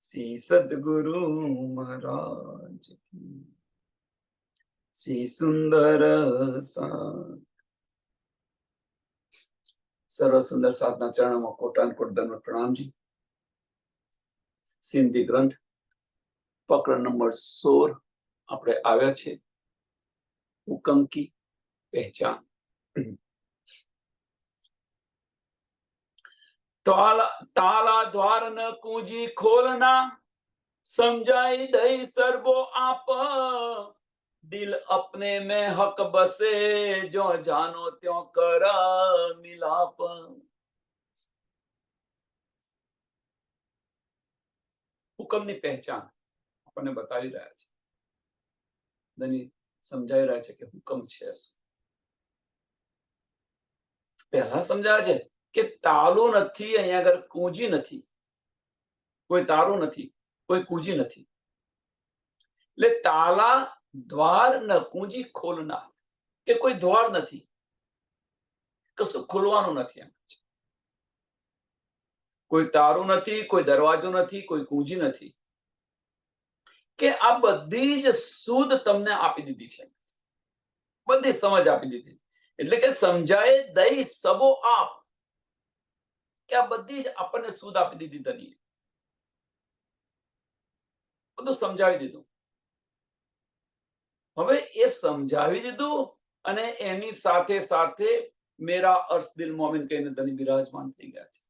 શ્રી સદગુરુ મહારાજ કી, શ્રી સુંદર સર્વ સુંદર સાધના ચરણોમાં કોટાનકોટ દંડવત પ્રણામજી. સિંધી ગ્રંથ પ્રકરણ નંબર 16 આપણે આવ્યા છે. હુકમ કી પહેચાન. તાલા દ્વાર ન કૂંજી ખોલના, સમજાઈ દઈ સર્વો આપ. દિલ अपने में हक बसे, जो जानो त्यों कर मिलाप. હુકમની પહેચાન આપણને બતાવી રહ્યા છે. ધની સમજાવી રહ્યા છે કે હુકમ છે શું. પહેલા સમજાવે છે કે તાલું નથી, અહીંયા આગળ કૂંજી નથી, કોઈ તારું નથી, કોઈ કૂંજી નથી. એટલે તાલા દ્વાર ન કૂંજી ખોલના, કે કોઈ દ્વાર નથી, કશું ખોલવાનું નથી. એમ છે કોઈ તારું નથી, કોઈ દરવાજો નથી, કોઈ કૂંજી નથી, કે આ બધી જ સુધ તમને આપી દીધી છે, બધી સમજ આપી દીધી. એટલે કે સમજાય દઈ સબો આપ, કે આ બધી જ આપણને સુધ આપી દીધી. ધની બધું સમજાવી દીધું. હવે એ સમજાવી દીધું અને એની સાથે સાથે મેરા અર્શ દિલ મોમિન કહીને ધની બિરાજમાન થઈ ગયા છે.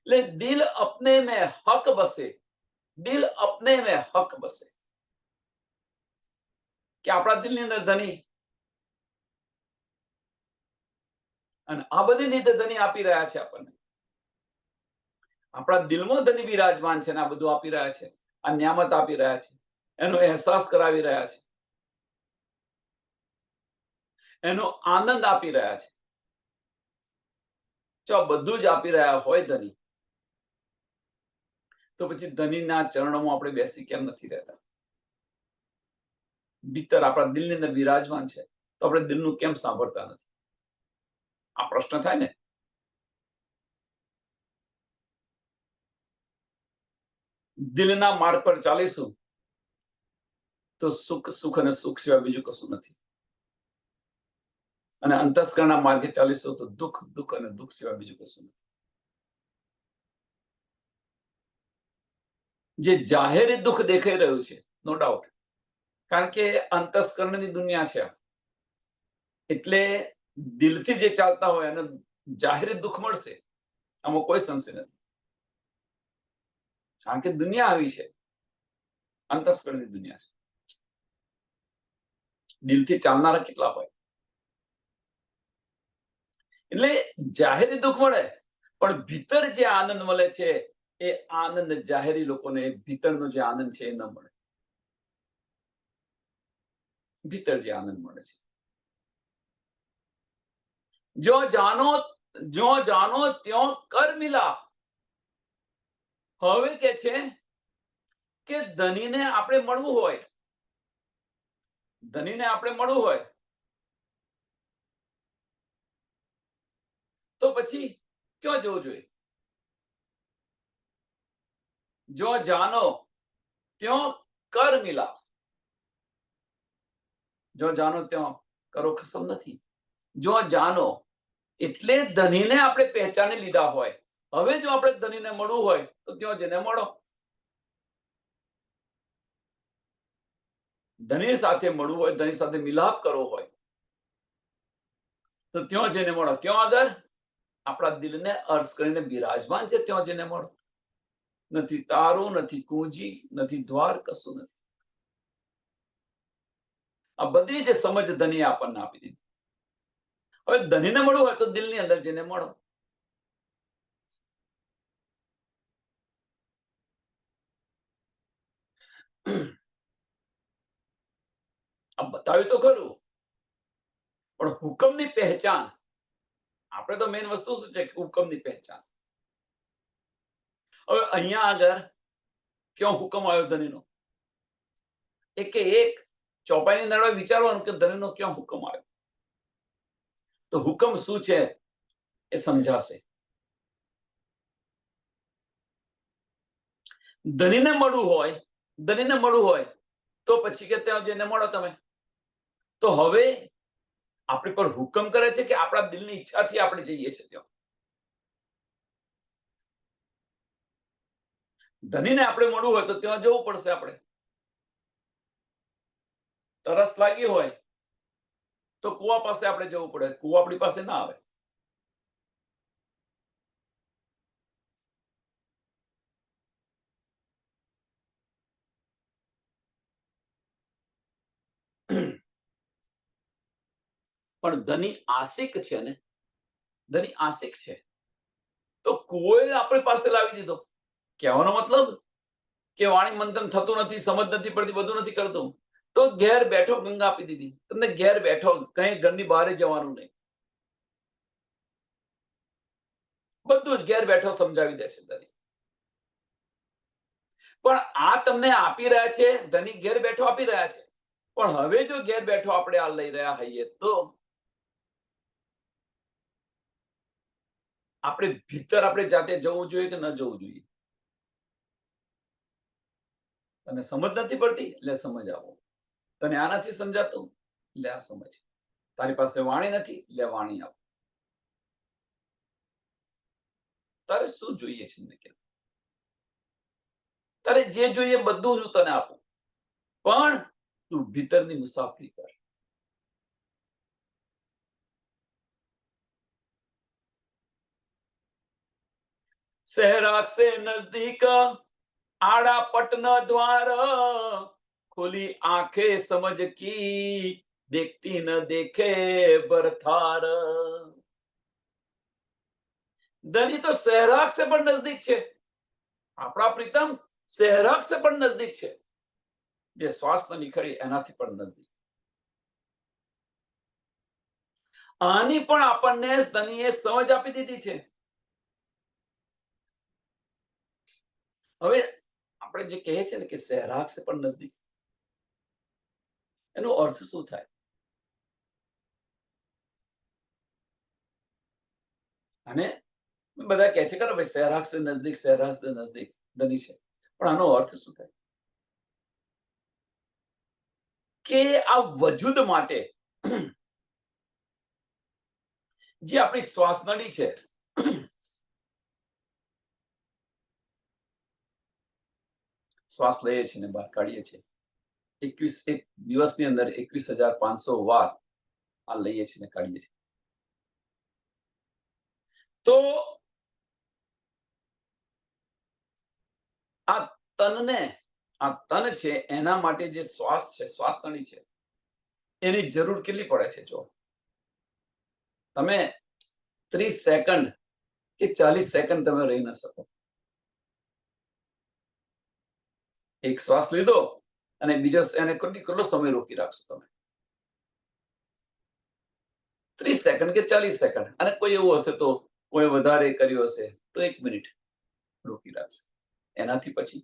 એટલે દિલ અપને મેં હક બસે, દિલ અપને મેં હક બસે, કે આપણા દિલની અંદર ધની, અને આ બધી રીતે ધની આપી રહ્યા છે આપણને. આપણા દિલમાં ધની બિરાજમાન છે ને આ બધું આપી રહ્યા છે, આ નિયામત આપી રહ્યા છે, એનો અહેસાસ કરાવી રહ્યા છે, એનો આનંદ આપી રહ્યા છે. જો આ બધું જ આપી રહ્યા હોય ધની, તો પછી ધનીના ચરણોમાં આપણે બેસી કેમ નથી રહેતા? ભીતર આપણા દિલની અંદર બિરાજમાન છે, તો આપણે દિલનું કેમ સાંભળતા નથી? આ પ્રશ્ન થાય ને. દિલના માર્ગ પર ચાલીશું તો સુખ સુખ અને સુખ સિવાય બીજું કશું નથી, અને અંતસ્કરણના માર્ગે ચાલીશું તો દુઃખ દુઃખ અને દુઃખ સિવાય બીજું કશું નથી. જે જાહેરી દુઃખ દેખાઈ રહ્યું છે, નો ડાઉટ, કારણ કે અંતસ્કરણની દુનિયા છે, એટલે દિલથી જે ચાલતા હોય એને જાહેરી દુઃખ મળશે, આમાં કોઈ સંશય નથી. કારણ કે દુનિયા આવી છે, અંતસ્કરણની દુનિયા છે. દિલથી ચાલનારા કેટલા હોય? એટલે જાહેરી દુઃખ મળે, પણ ભીતર જે આનંદ મળે છે એ આનંદ જાહેરી લોકોને ભીતરનો જે આનંદ છે એ ન મળે. ભીતર જે આનંદ મળે છે, જો જાનો ત્યો કર મિલા. હવે કે છે કે ધનીને આપણે મળવું હોય, ધનીને આપણે મળવું હોય તો પછી ક્યાં જવું જોઈએ? જો જાનો ત્યો કર મિલા. જો જાનો ત્યાં કરો ખસમ નથી. જો જાનો એટલે ધનીને આપણે પહેચાની લીધા હોય. હવે જો આપણે ધનીને મળવું હોય તો ત્યાં જઈને મળો. ધની સાથે મળવું હોય, ધની સાથે મિલાપ કરવો હોય તો ત્યાં જઈને મળો. ક્યાં આગળ? આપણા દિલને અર્શ કરીને બિરાજમાન છે ત્યાં જઈને મળો. નથી તારું, નથી કૂંજી, નથી દ્વાર, કશું નથી. આ બધી જ સમજ ધની આપણને આપી દીધી. હવે ધનીને મળવું હોય તો દિલની અંદર જઈને મળો. આ બતાવ્યું તો ખરું, પણ હુકમની પહેચાન, આપણે તો મેઇન વસ્તુ શું છે કે હુકમની પહેચાન. હવે અહીંયા આગળ ક્યાં હુકમ આવ્યો ધનીનો? એક ચોપાઈની અંદર વિચારવાનું કે ધનીનો ક્યાં હુકમ આવ્યો, તો હુકમ શું છે એ સમજાશે. ધનીને મળવું હોય તો પછી કે ત્યાં જઈને મળો તમે. તો હવે આપણી પર હુકમ કરે છે કે આપણા દિલની ઈચ્છાથી આપણે જઈએ છીએ ત્યાં. ધનીને આપણે મળવું હોય તો ત્યાં જવું પડશે. આપણે તરસ લાગી હોય તો કુવા પાસે આપણે જવું પડે. કુવા આપણી પાસે ના આવે. પણ ધની આશિક છે ને, ધની આશિક છે તો કુવો આપણી પાસે લાવી દીધો. કહેવાનો મતલબ કે વાણી મંથન થતું નથી, સમજ નથી પડતી, બધું નથી કરતું, તો ઘેર બેઠો ગંગા આપી દીધી તમને. ઘેર બેઠો, કઈ ઘરની બહાર જવાનું નહીં, બધું જ ઘેર બેઠો સમજાવી દે છે ધની. પણ આ તમને આપી રહ્યા છે, ધની ઘેર બેઠો આપી રહ્યા છે. પણ હવે જો ઘેર બેઠો આપણે આ લઈ રહ્યા હોઈએ તો આપણે ભીતર આપણે જાતે જવું જોઈએ કે ન જવું જોઈએ? તને સમજ નથી પડતી એટલે સમજ આવો. તને આ નથી સમજાતું એટલે આ સમજ. તારી પાસે વાણી નથી એટલે વાણી આવો. તારે શું જોઈએ છે મને કે? તારે જે જોઈએ બધું જ હું તને આપું, પણ તું ભીતરની મુસાફરી કર. શહેરાક સે નજદીક आड़ा पटना द्वार, खुली आंखें समझ की देखती न देखे बरथार. धनी तो सहराग से પણ નજદીક છે. આપણા પ્રીતમ सहराग से પણ નજદીક છે. જે શ્વાસની નિખરી એનાથી પણ નજદીક. આની પણ આપણને ધનીએ સમજ આપી દીધી છે. હવે આપણે જે કહે છે ને કે सहराग से પણ નજદીક, એનો અર્થ શું થાય? અને બધા કહે છે કે ભાઈ सहराग से नजदीक, सहराग से नजदीक ધની છે, પણ આનો અર્થ શું થાય? કે આ વજૂદ માટે જે આપણી શ્વાસ નળી છે, શ્વાસ લઈએ છીએ ને બહાર કાઢીએ છીએ, એક દિવસની અંદર 21,500 વાર આ લઈએ છીએ ને કાઢીએ છીએ. તો આ તન છે એના માટે જે શ્વાસ છે, શ્વાસ નળી છે, એની જરૂર કેટલી પડે છે? જો તમે 30 સેકન્ડ કે 40 સેકન્ડ તમે રહી ન શકો. એક શ્વાસ લીધો અને બીજો એને કેટલો સમય રોકી રાખશો તમે? 30 સેકન્ડ કે 40 સેકન્ડ. અને કોઈ એવું હશે તો, કોઈ વધારે કર્યું હશે તો 1 મિનિટ રોકી રાખશે. એનાથી પછી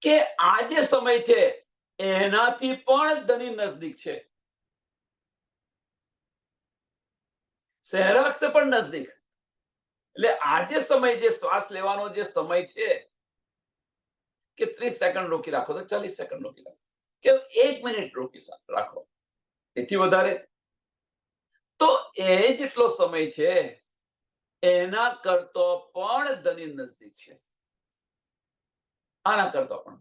કે આ જે સમય છે એનાથી પણ ધની નજદીક છે. सहराग से પણ નજદીક. એટલે આ જે સમય, જે શ્વાસ લેવાનો જે સમય છે કે 30 સેકન્ડ રોકી રાખો તો 40 સેકન્ડ રોકી રાખો કે 1 મિનિટ રોકી રાખો, એથી વધારે તો એ જેટલો સમય છે એના કરતો પણ ધની નજદીક છે. આના કરતો પણ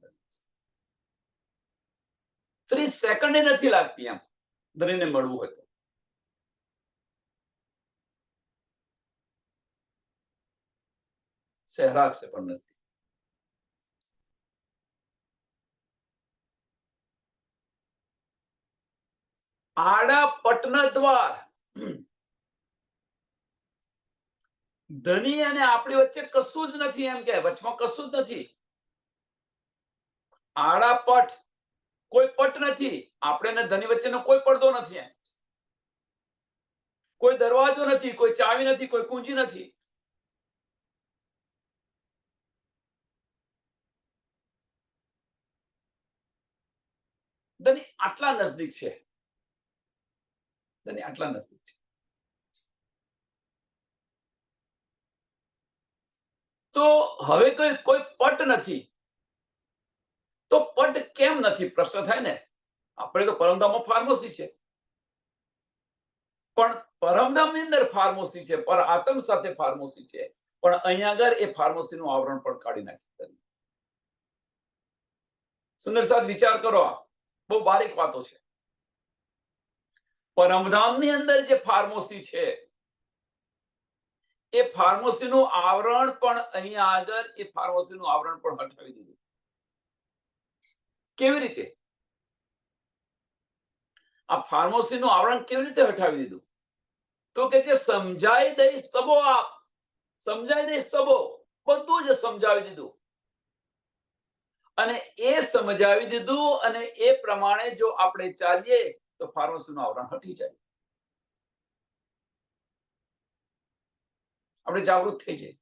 30 સેકન્ડ નથી લાગતી એમ ધનીને મળવું હોય તો. सहराग से પણ નજદીક. આડા પટના દ્વાર. ધની અને આપણી વચ્ચે કશું જ નથી, એમ કે વચમાં કશું જ નથી. આડા પટ, કોઈ પટ નથી. આપણે ને ધની વચ્ચેનો કોઈ પડદો નથી. એમ કોઈ દરવાજો નથી, કોઈ ચાવી નથી, કોઈ કુંજી નથી. ધની આટલા નજદીક છે. ધની આટલા નજદીક છે. તો હવે કોઈ પટ નથી, તો પટ કેમ નથી પ્રશ્ન થાય ને. આપણે તો પરમધામમાં ફાર્મસી છે, પણ પરમધામની અંદર ફાર્મસી છે, પર આત્મ સાથે ફાર્મસી છે, પણ અહીંયા આગળ એ ફાર્મસીનું આવરણ પણ કાઢી નાખ્યું. સુંદર સાથ વિચાર કરો, આ બહુ બારીક વાતો છે. પરમધામની અંદર જે ફાર્મસી છે એ ફાર્મસીનું આવરણ પણ અહીંયા આગળ એ ફાર્મસીનું આવરણ પણ હટાવી દીધું. કેવી રીતે? આ ફાર્મસીનું આવરણ કેવી રીતે હટાવી દીધું? તો કે જે સમજાઈ દઈશ સબો, આપ સમજાઈ દઈશ સબો, બધું જ સમજાવી દીધું. અને એ સમજાવી દીધું અને એ પ્રમાણે જો આપણે ચાલીએ તો ફાર્મસીનું આવરણ હટી જાય. આપણે જાગૃત થઈ જઈએ.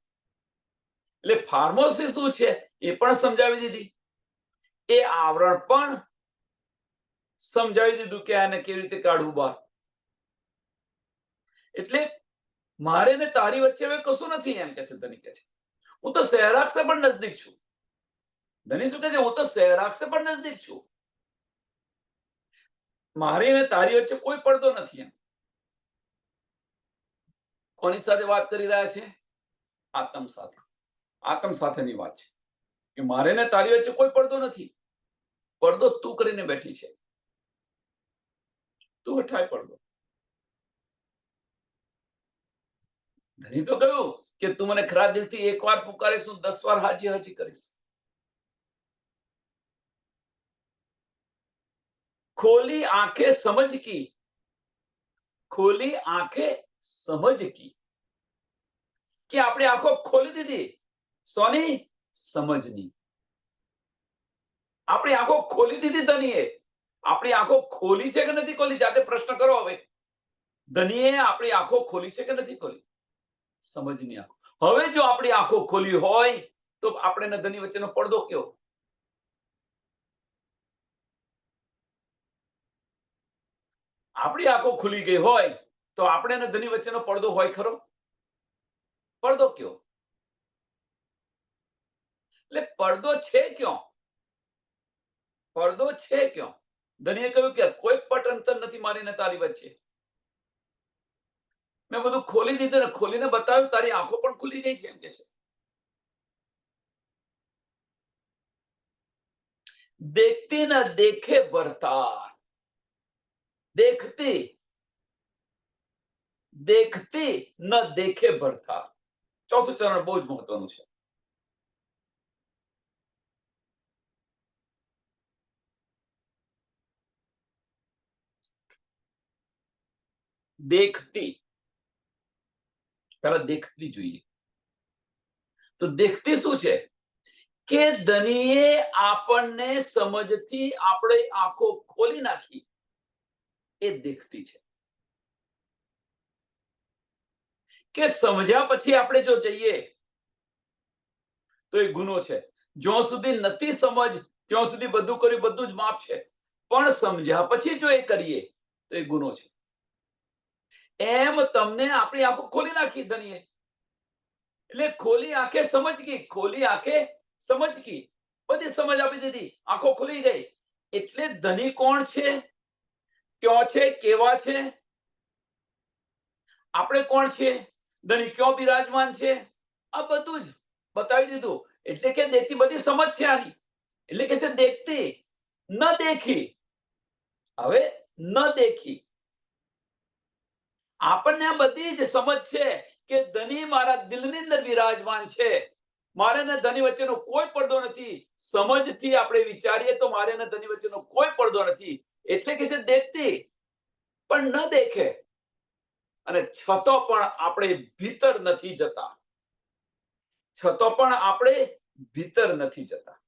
એટલે ફાર્મસી શું છે એ પણ સમજાવી દીધી, એ આવરણ પણ સમજાવી દીધું કે આને કેવી રીતે કાઢવું બહાર. એટલે મારે ને તારી વચ્ચે હવે કશું નથી, એમ કે છે ધની. કે છે હું તો સહેરાક્ષ પણ નજદીક છું. ધની શું કે છે? હું તો સહેરાક્ષ પણ નજદીક છું. મારી ને તારી વચ્ચે કોઈ પડદો નથી. એમ કોની સાથે વાત કરી રહ્યા છે? આત્મ સાથે. આત્મ સાથેની વાત છે કે મારે ને તારી વચ્ચે કોઈ પડદો નથી. પડદો તું કરીને બેઠી છે. તું હટાય પડદો. ધની તો કહ્યું કે તું મને ખરા દિલથી એકવાર પુકારીશ, હું 10 વાર હાજી હાજી કરીશ. ખોલી આંખે સમજ કી, ખોલી આંખે સમજ કી, કે આપણે આંખો ખોલી દીધી. સોની? સમજની. આપણી આંખો ખોલી દીધી ધનીએ. આપણી આંખો ખોલી છે કે નથી ખોલી? જાતે પ્રશ્ન કરો. હવે ધનીએ આપણી આંખો ખોલી છે કે નથી ખોલી? સમજની આંખો. હવે જો આપણી આંખો ખોલી હોય તો આપણે ને ધની વચ્ચેનો પડદો કેવો? આપણી આંખો ખુલી ગઈ હોય તો આપણે ને ધની વચ્ચેનો પડદો હોય ખરો? પડદો કયો? એટલે પડદો છે ક્યાં? પડદો છે ક્યાં? ધનીએ કહ્યું કે કોઈ પટ અંતર નથી મારી ને તારી વચ્ચે. મેં બધું ખોલી દીધું ને ખોલીને બતાવ્યું, તારી આંખો પણ ખુલી ગઈ છે, એમ કે છે. देखती न देखे बरतार, देखती देखती ન દેખે બરતાર. ચોથું ચરણ બહુ જ મહત્વનું છે. દેખતી, પહેલા દેખતી જોઈએ. તો દેખતી શું છે? કે ધનીએ આપણને સમજથી આપણે આંખો ખોલી નાખી, એ દેખતી છે. કે સમજ્યા પછી આપણે જો જઈએ તો એ ગુનો છે. જ્યાં સુધી નથી સમજ ત્યાં સુધી બધું કર્યું, બધું જ માફ છે. પણ સમજ્યા પછી જો એ કરીએ તો એ ગુનો છે. એમ તમને આપણી આંખો ખોલી નાખી ધનીએ. એટલે ખોલી આંખે સમજ કી, ખોલી આંખે સમજ કી, બધી સમજ આપી દીધી, આંખો ખુલી ગઈ. એટલે ધની કોણ છે, ક્યાં છે, કેવા છે, આપણે કોણ છે, ધની ક્યાં બિરાજમાન છે, આ બધું જ બતાવી દીધું. એટલે કે દેખતી બધી સમજ છે આની. એટલે કે છે દેખતી ન દેખી. હવે ન દેખી, આપણને આ બધી જ સમજ છે કે ધની મારા દિલની અંદર બિરાજમાન છે. મારે ને ધની વચ્ચેનો કોઈ પડદો નથી. સમજથી આપણે વિચારીએ તો મારે ને ધની વચ્ચેનો કોઈ પડદો નથી. એટલે કે છે દેખતી પણ ન દેખે. અને છતો પણ આપણે ભીતર નથી જતા. છતો પણ આપણે ભીતર નથી જતા.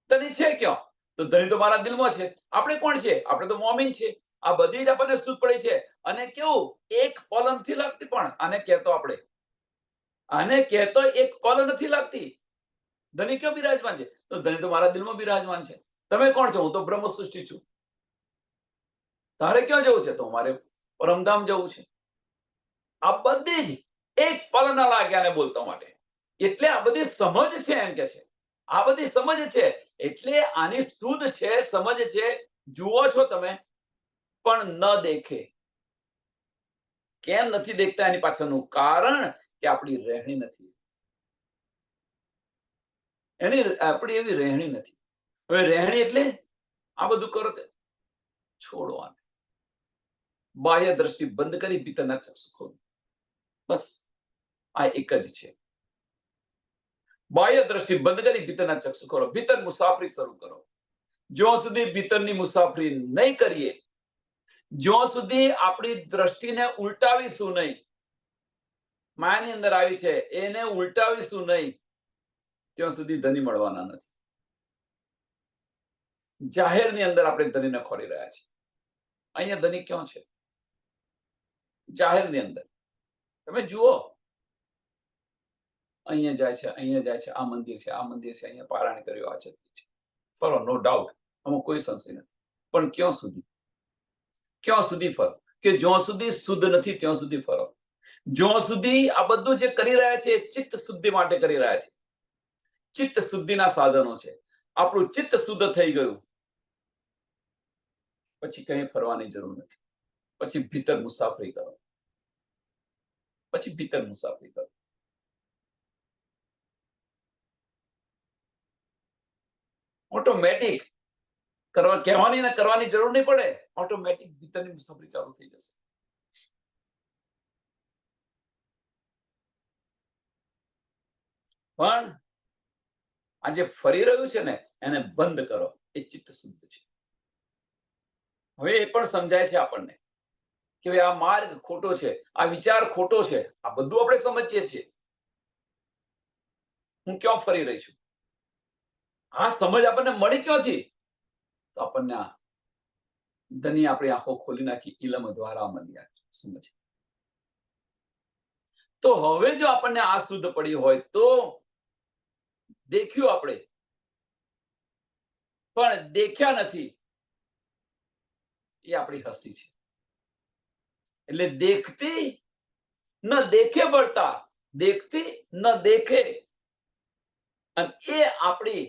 ધની છે ક્યાં? તો ધની તો મારા દિલમાં છે. આપણે કોણ છે? આપણે તો મોમીન છે. આ બધી જ આપણને સૂઝ પડી છે. અને કેવું એક પલ નથી લાગતી. પણ આને કહેતો આપણે, આને કહેતો એક પલ નથી લાગતી. ધની ક્યાં બિરાજમાન છે? તો ધની તો મારા દિલમાં બિરાજમાન છે. તમે કોણ છો? હું તો બ્રહ્મ સૃષ્ટિ છું. તારે ક્યાં જવું છે? તો મારે પરમધામ જવું છે. આ બધી જ એક પલ ન લાગ્યા ને બોલતા માટે. એટલે આ બધી સમજ છે એમ કે છે. આ બધી સમજ છે એટલે આની શુદ્ધ છે, સમજ છે. જુઓ છો તમે પણ ન દેખે. કેમ નથી દેખતા એની પાછળનું કારણ કે આપણી રહેણી નથી, એની આપણી એવી રહેણી નથી. હવે રહેણી એટલે આ બધું કરો તે છોડવાનું, બાહ્ય દ્રષ્ટિ બંધ કરી ભીતરના ચક્ષુ ખોલો. બસ આ એક જ છે. બાહ્ય દ્રષ્ટિ બંધ કરી ભીતરના ચક્ષુ ખોલો, ભીતર મુસાફરી શરૂ કરો. જ્યાં સુધી ભીતરની મુસાફરી નહીં કરીએ, જ્યાં સુધી આપણી દ્રષ્ટિને ઉલટાવીશું નહીં, માયાની અંદર આવી છે એને ઉલટાવીશું નહીં, ત્યાં સુધી ધની મળવાના નથી. જાહેરની અંદર આપણે ધનીને ખોરી રહ્યા છીએ. અહીંયા ધની ક્યાં છે? જાહેરની અંદર. તમે જુઓ, અહીંયા જાય છે, અહીંયા જાય છે, આ મંદિર છે, આ મંદિર છે, અહીંયા પારાયણ કર્યો, આ છે. ફરો, નો ડાઉટ, આમાં કોઈ સંશય નથી. પણ ક્યાં સુધી? ક્યાં સુધી ફરો? કે જ્યાં સુધી શુદ્ધ નથી ત્યાં સુધી ફરો. જ્યાં સુધી આ બધું જે કરી રહ્યા છે ચિત્ત શુદ્ધિ માટે કરી રહ્યા છે, ચિત્ત શુદ્ધિના સાધનો છે. આપણું ચિત્ત શુદ્ધ થઈ ગયું પછી કઈ ફરવાની જરૂર નથી. પછી ભીતર મુસાફરી કરો, પછી ભીતર મુસાફરી કરો. ઓટોમેટિક કરવા કહેવાની ને કરવાની જરૂર નહીં પડે. ઓટોમેટિક ભીતરની મુસાફરી ચાલુ થઈ જશે. પણ આ જે ફરી રહ્યું છે ને એને બંધ કરો. એ ચિત્ત શુદ્ધ છે. હવે એ પણ સમજાય છે આપણને કે આ માર્ગ ખોટો છે, આ વિચાર ખોટો છે. આ બધું આપણે સમજીએ છીએ. હું ક્યાં ફરી રહી છું? આ સમજ આપણને મળી ક્યાંથી? તો આપણને આ ધની આપણી આંખો ખોલી નાખી ઇલમ દ્વારા મળી આ સમજ. તો હવે જો આપણને આ શુદ્ધ પડી હોય તો દેખ્યું આપણે, પણ દેખ્યા નથી, એ આપણી હસ્તી છે. એટલે દેખતી ન દેખે બળતા, દેખતી ન દેખે, અને એ આપણી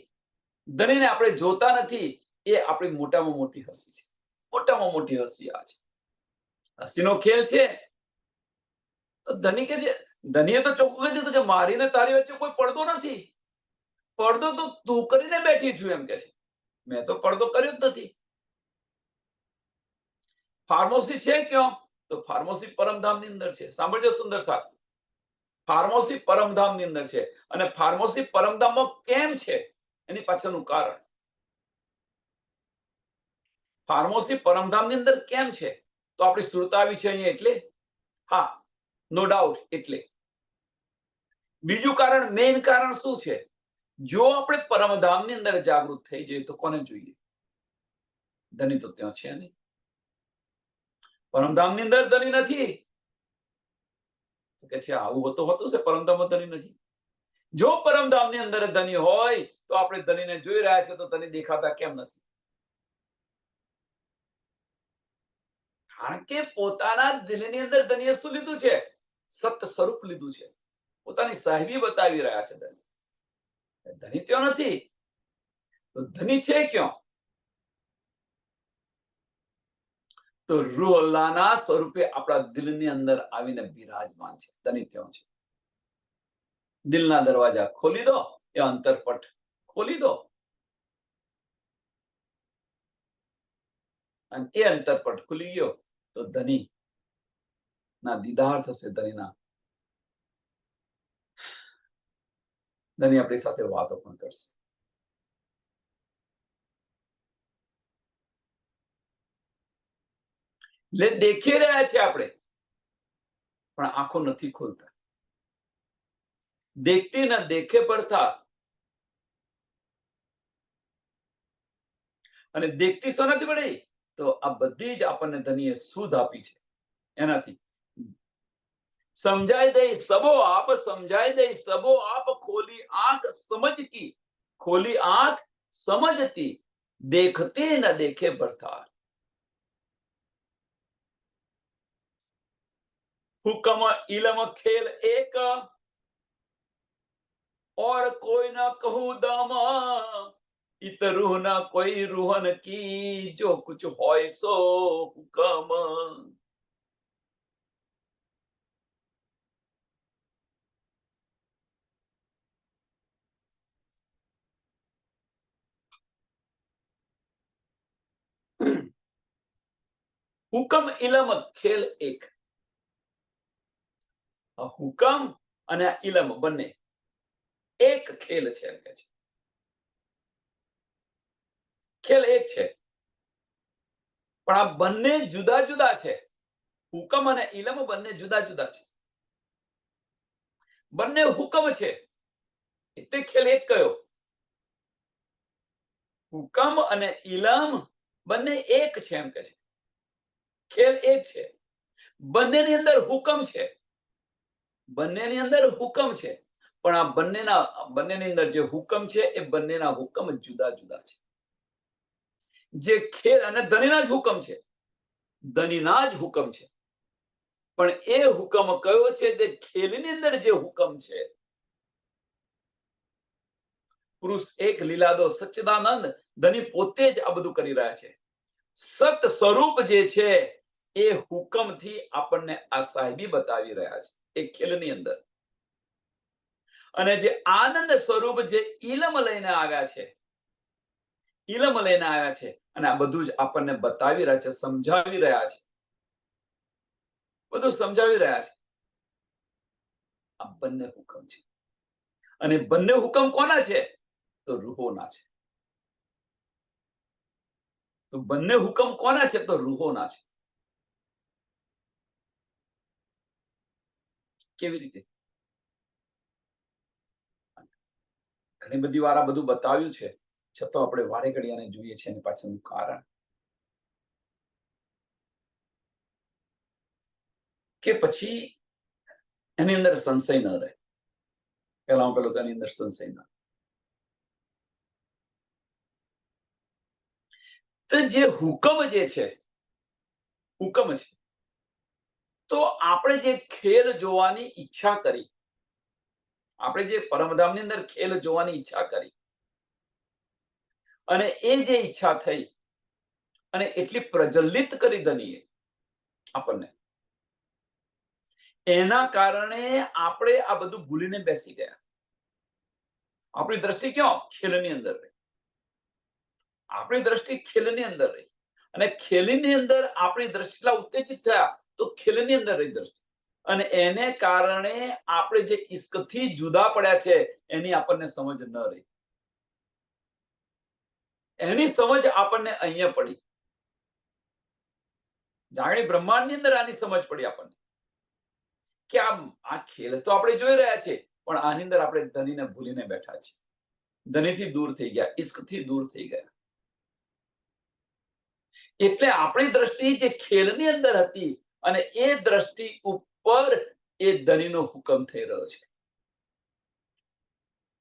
ધનીને આપણે જોતા નથી. એ આપણી મોટામાં મોટી હસ્તી છે. મોટામાં મોટી હસ્તી આ છે. હસ્તીનો ખેલ છે. તો ધની કે છે, ધનીએ તો ચોખ્ખું કહી દીધું કે મારી ને તારી વચ્ચે કોઈ પડદો નથી. પડદો તો તું કરીને બેઠી છું એમ કે છે. મેં તો પડદો કર્યો જ નથી. ફાર્મસી છે ક્યાં? તો ફાર્મસી પરમધામની અંદર છે. સાંભળજો સુંદર સાથ, ફાર્મસી પરમધામની અંદર છે. અને ફાર્મસી પરમધામમાં કેમ છે એની પાછળનું કારણ. ફાર્મસી પરમધામની અંદર કેમ છે? તો આપણી સુરતા આવી છે અહીંયા એટલે. હા, નો ડાઉટ. એટલે બીજું કારણ, મેઇન કારણ શું છે? જો આપણે પરમધામની અંદર જાગૃત થઈ જઈએ તો કોને જોઈએ? ધની તો ત્યાં છે નહીં. પરમધામની અંદર ધની નથી. કે છે આવું તો હોતું છે, પરમધામમાં ધની નથી. જો પરમધામની અંદર ધની હોય તો આપણે ધનીને જોઈ રહ્યા છે તો ધની દેખાતા કેમ નથી? કારણ કે પોતાના દિલની અંદર ધનીએ શું લીધું છે? સત સ્વરૂપ લીધું છે. પોતાની સાહેબી બતાવી રહ્યા છે ધની. ધની ત્યાં નથી. તો ધની છે ક્યાં? તો રૂહ અલ્લાહના સ્વરૂપે આપણા દિલની અંદર આવીને બિરાજમાન છે. ધની ત્યાં છે. દિલના દરવાજા ખોલી દો, એ અંતરપટ ખોલી દો, અને એ અંતરપટ ખુલી ગયો તો ધની ના દીદાર થશે. ધની આપણી સાથે વાતો પણ કરશે. એટલે દેખી રહ્યા છે આપણે, પણ આંખો નથી ખોલતા. દેખતી ન દેખે પડતા. અને દેખતી તો નથી પડી. તો આ બધી જ આપણને ધનીએ સુધ આપી છે. એનાથી સમજાઈ દઈ સબો આપ, સમજાઈ દઈ સબો આપ, ખોલી આંખ સમજતી, ખોલી આંખ સમજતી, દેખતે ન દેખે પડતા. हुक्म इलम खेल एक और कोई ना कहूँ दम इत रूह ना कोई रूहन की जो कुछ होय सो हुक्म હુકમ ઇલમ ખેલ એક હુકમ અને ઇલમ બંને એક ખેલ છે એમ કે છે ખેલ એક છે પણ આ બંને જુદા જુદા છે હુકમ અને ઇલમ બંને જુદા જુદા છે બંને હુકમ છે એટલે ખેલ એક કયો હુકમ અને ઇલમ બંને એક છે એમ કે છે ખેલ એક છે બંનેની અંદર હુકમ છે બંનેની અંદર હુકમ છે પણ આ બંનેની અંદર જે હુકમ છે એ બંનેના હુકમ જુદા જુદા છે જે ખેલ અને ધનીના જ હુકમ છે ધનીના જ હુકમ છે પણ એ હુકમ કયો છે તે ખેલની અંદર જે હુકમ છે પુરુષ એક લીલાદો સચ્ચિદાનંદ ધની પોતે જ આ બધું કરી રહ્યા છે સત સ્વરૂપ જે છે એ હુકમથી આપણને આ સાહેબી બતાવી રહ્યા છે એ ખેલની અંદર અને જે આનંદ સ્વરૂપ જે ઇલમ લઈને આવ્યા છે ઇલમ લઈને આવ્યા છે અને આ બધું જ આપણને બતાવી રહ્યા છે સમજાવી રહ્યા છે બધું સમજાવી રહ્યા છે આ બંને હુકમ છે અને બંને હુકમ કોના છે તો રૂહોના છે તો બંને હુકમ કોના છે તો રૂહોના છે કેવી રીતે ઘણી બધી વાર આ બધું બતાવ્યું છે છતાં આપણે વારે ઘડી આને જોઈએ છીએ એની પાછળનું કારણ કે પછી એની અંદર સંશય ન રહે પેલા પેલો તો એની અંદર સંશય ન તો જે હુકમ જે છે હુકમ છે તો આપણે જે ખેલ જોવાની ઈચ્છા કરી આપણે જે પરમધામની અંદર ખેલ જોવાની ઈચ્છા કરી અને એ જે ઈચ્છા થઈ અને એટલી પ્રજ્વલિત કરી ધનીએ આપણને એના કારણે આપણે આ બધું ભૂલીને બેસી ગયા આપણી દ્રષ્ટિ ક્યાં ખેલની અંદર રહી આપણી દ્રષ્ટિ ખેલની અંદર રહી અને ખેલની અંદર આપણી દ્રષ્ટિ ઉત્તેજિત થયા તો ખેલની અંદર રહી દ્રષ્ટિ અને એને કારણે આપણે જે ઇશ્કથી જુદા પડ્યા છે એની આપણને સમજ ન રહી એની સમજ આપણને અહીંયા પડી જાણે બ્રહ્માંડની અંદર આની સમજ પડી આપણને કે આ ખેલ તો આપણે જોઈ રહ્યા છીએ પણ આની અંદર આપણે ધનીને ભૂલીને બેઠા છીએ ધનીથી દૂર થઈ ગયા ઇશ્કથી દૂર થઈ ગયા એટલે આપણી દ્રષ્ટિ જે ખેલની અંદર હતી અને એ દ્રષ્ટિ ઉપર એ ધનીનો હુકમ થઈ રહ્યો છે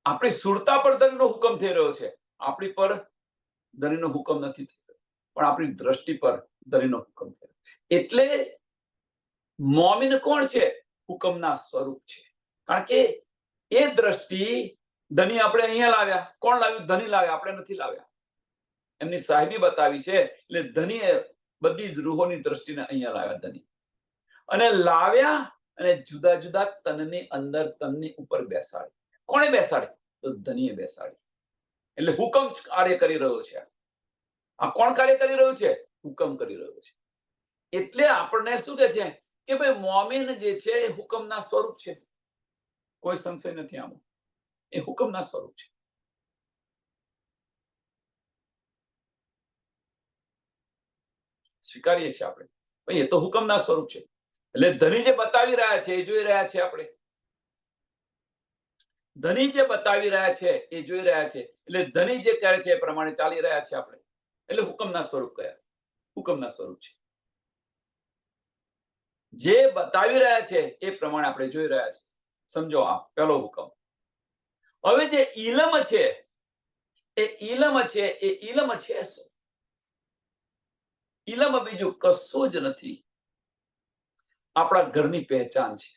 આપણી સુરતા પર ધનીનો હુકમ થઈ રહ્યો છે આપણી પર ધનીનો હુકમ નથી થઈ રહ્યો પણ આપણી દ્રષ્ટિ પર ધનીનો હુકમ થઈ રહ્યો એટલે મોમિન કોણ છે હુકમના સ્વરૂપ છે કારણ કે એ દ્રષ્ટિ ધની આપણે અહીંયા લાવ્યા કોણ લાવ્યું ધની લાવ્યા આપણે નથી લાવ્યા એમની સાહેબી બતાવી છે એટલે ધનીએ બધી જ રૂહોની દ્રષ્ટિને અહીંયા લાવ્યા ધની અને લાવ્યા અને જુદા જુદા તનની અંદર તનની ઉપર બેસાડી કોણે બેસાડી તો ધનીએ બેસાડી એટલે હુકમ કાર્ય કરી રહ્યો છે આ કોણ કાર્ય કરી રહ્યું છે હુકમ કરી રહ્યો છે એટલે આપણને શું કે છે કે ભાઈ મોમિન જે છે એ હુકમના સ્વરૂપ છે કોઈ સંશય નથી આમાં એ હુકમના સ્વરૂપ છે સ્વીકારીએ છીએ આપણે ભાઈ એ તો હુકમના સ્વરૂપ છે એટલે ધની જે બતાવી રહ્યા છે એ જોઈ રહ્યા છે આપણે ધની જે બતાવી રહ્યા છે એ જોઈ રહ્યા છે એટલે ધની જે કહે છે એ પ્રમાણે ચાલી રહ્યા છે આપણે એટલે હુકમના સ્વરૂપ કયા હુકમના સ્વરૂપ છે જે બતાવી રહ્યા છે એ પ્રમાણે આપણે જોઈ રહ્યા છે સમજો આ પહેલો હુકમ હવે જે ઇલમ છે એ ઇલમ છે એ ઇલમ છે શું ઇલમ બીજું કશું જ નથી આપણા ઘરની પહેચાન છે.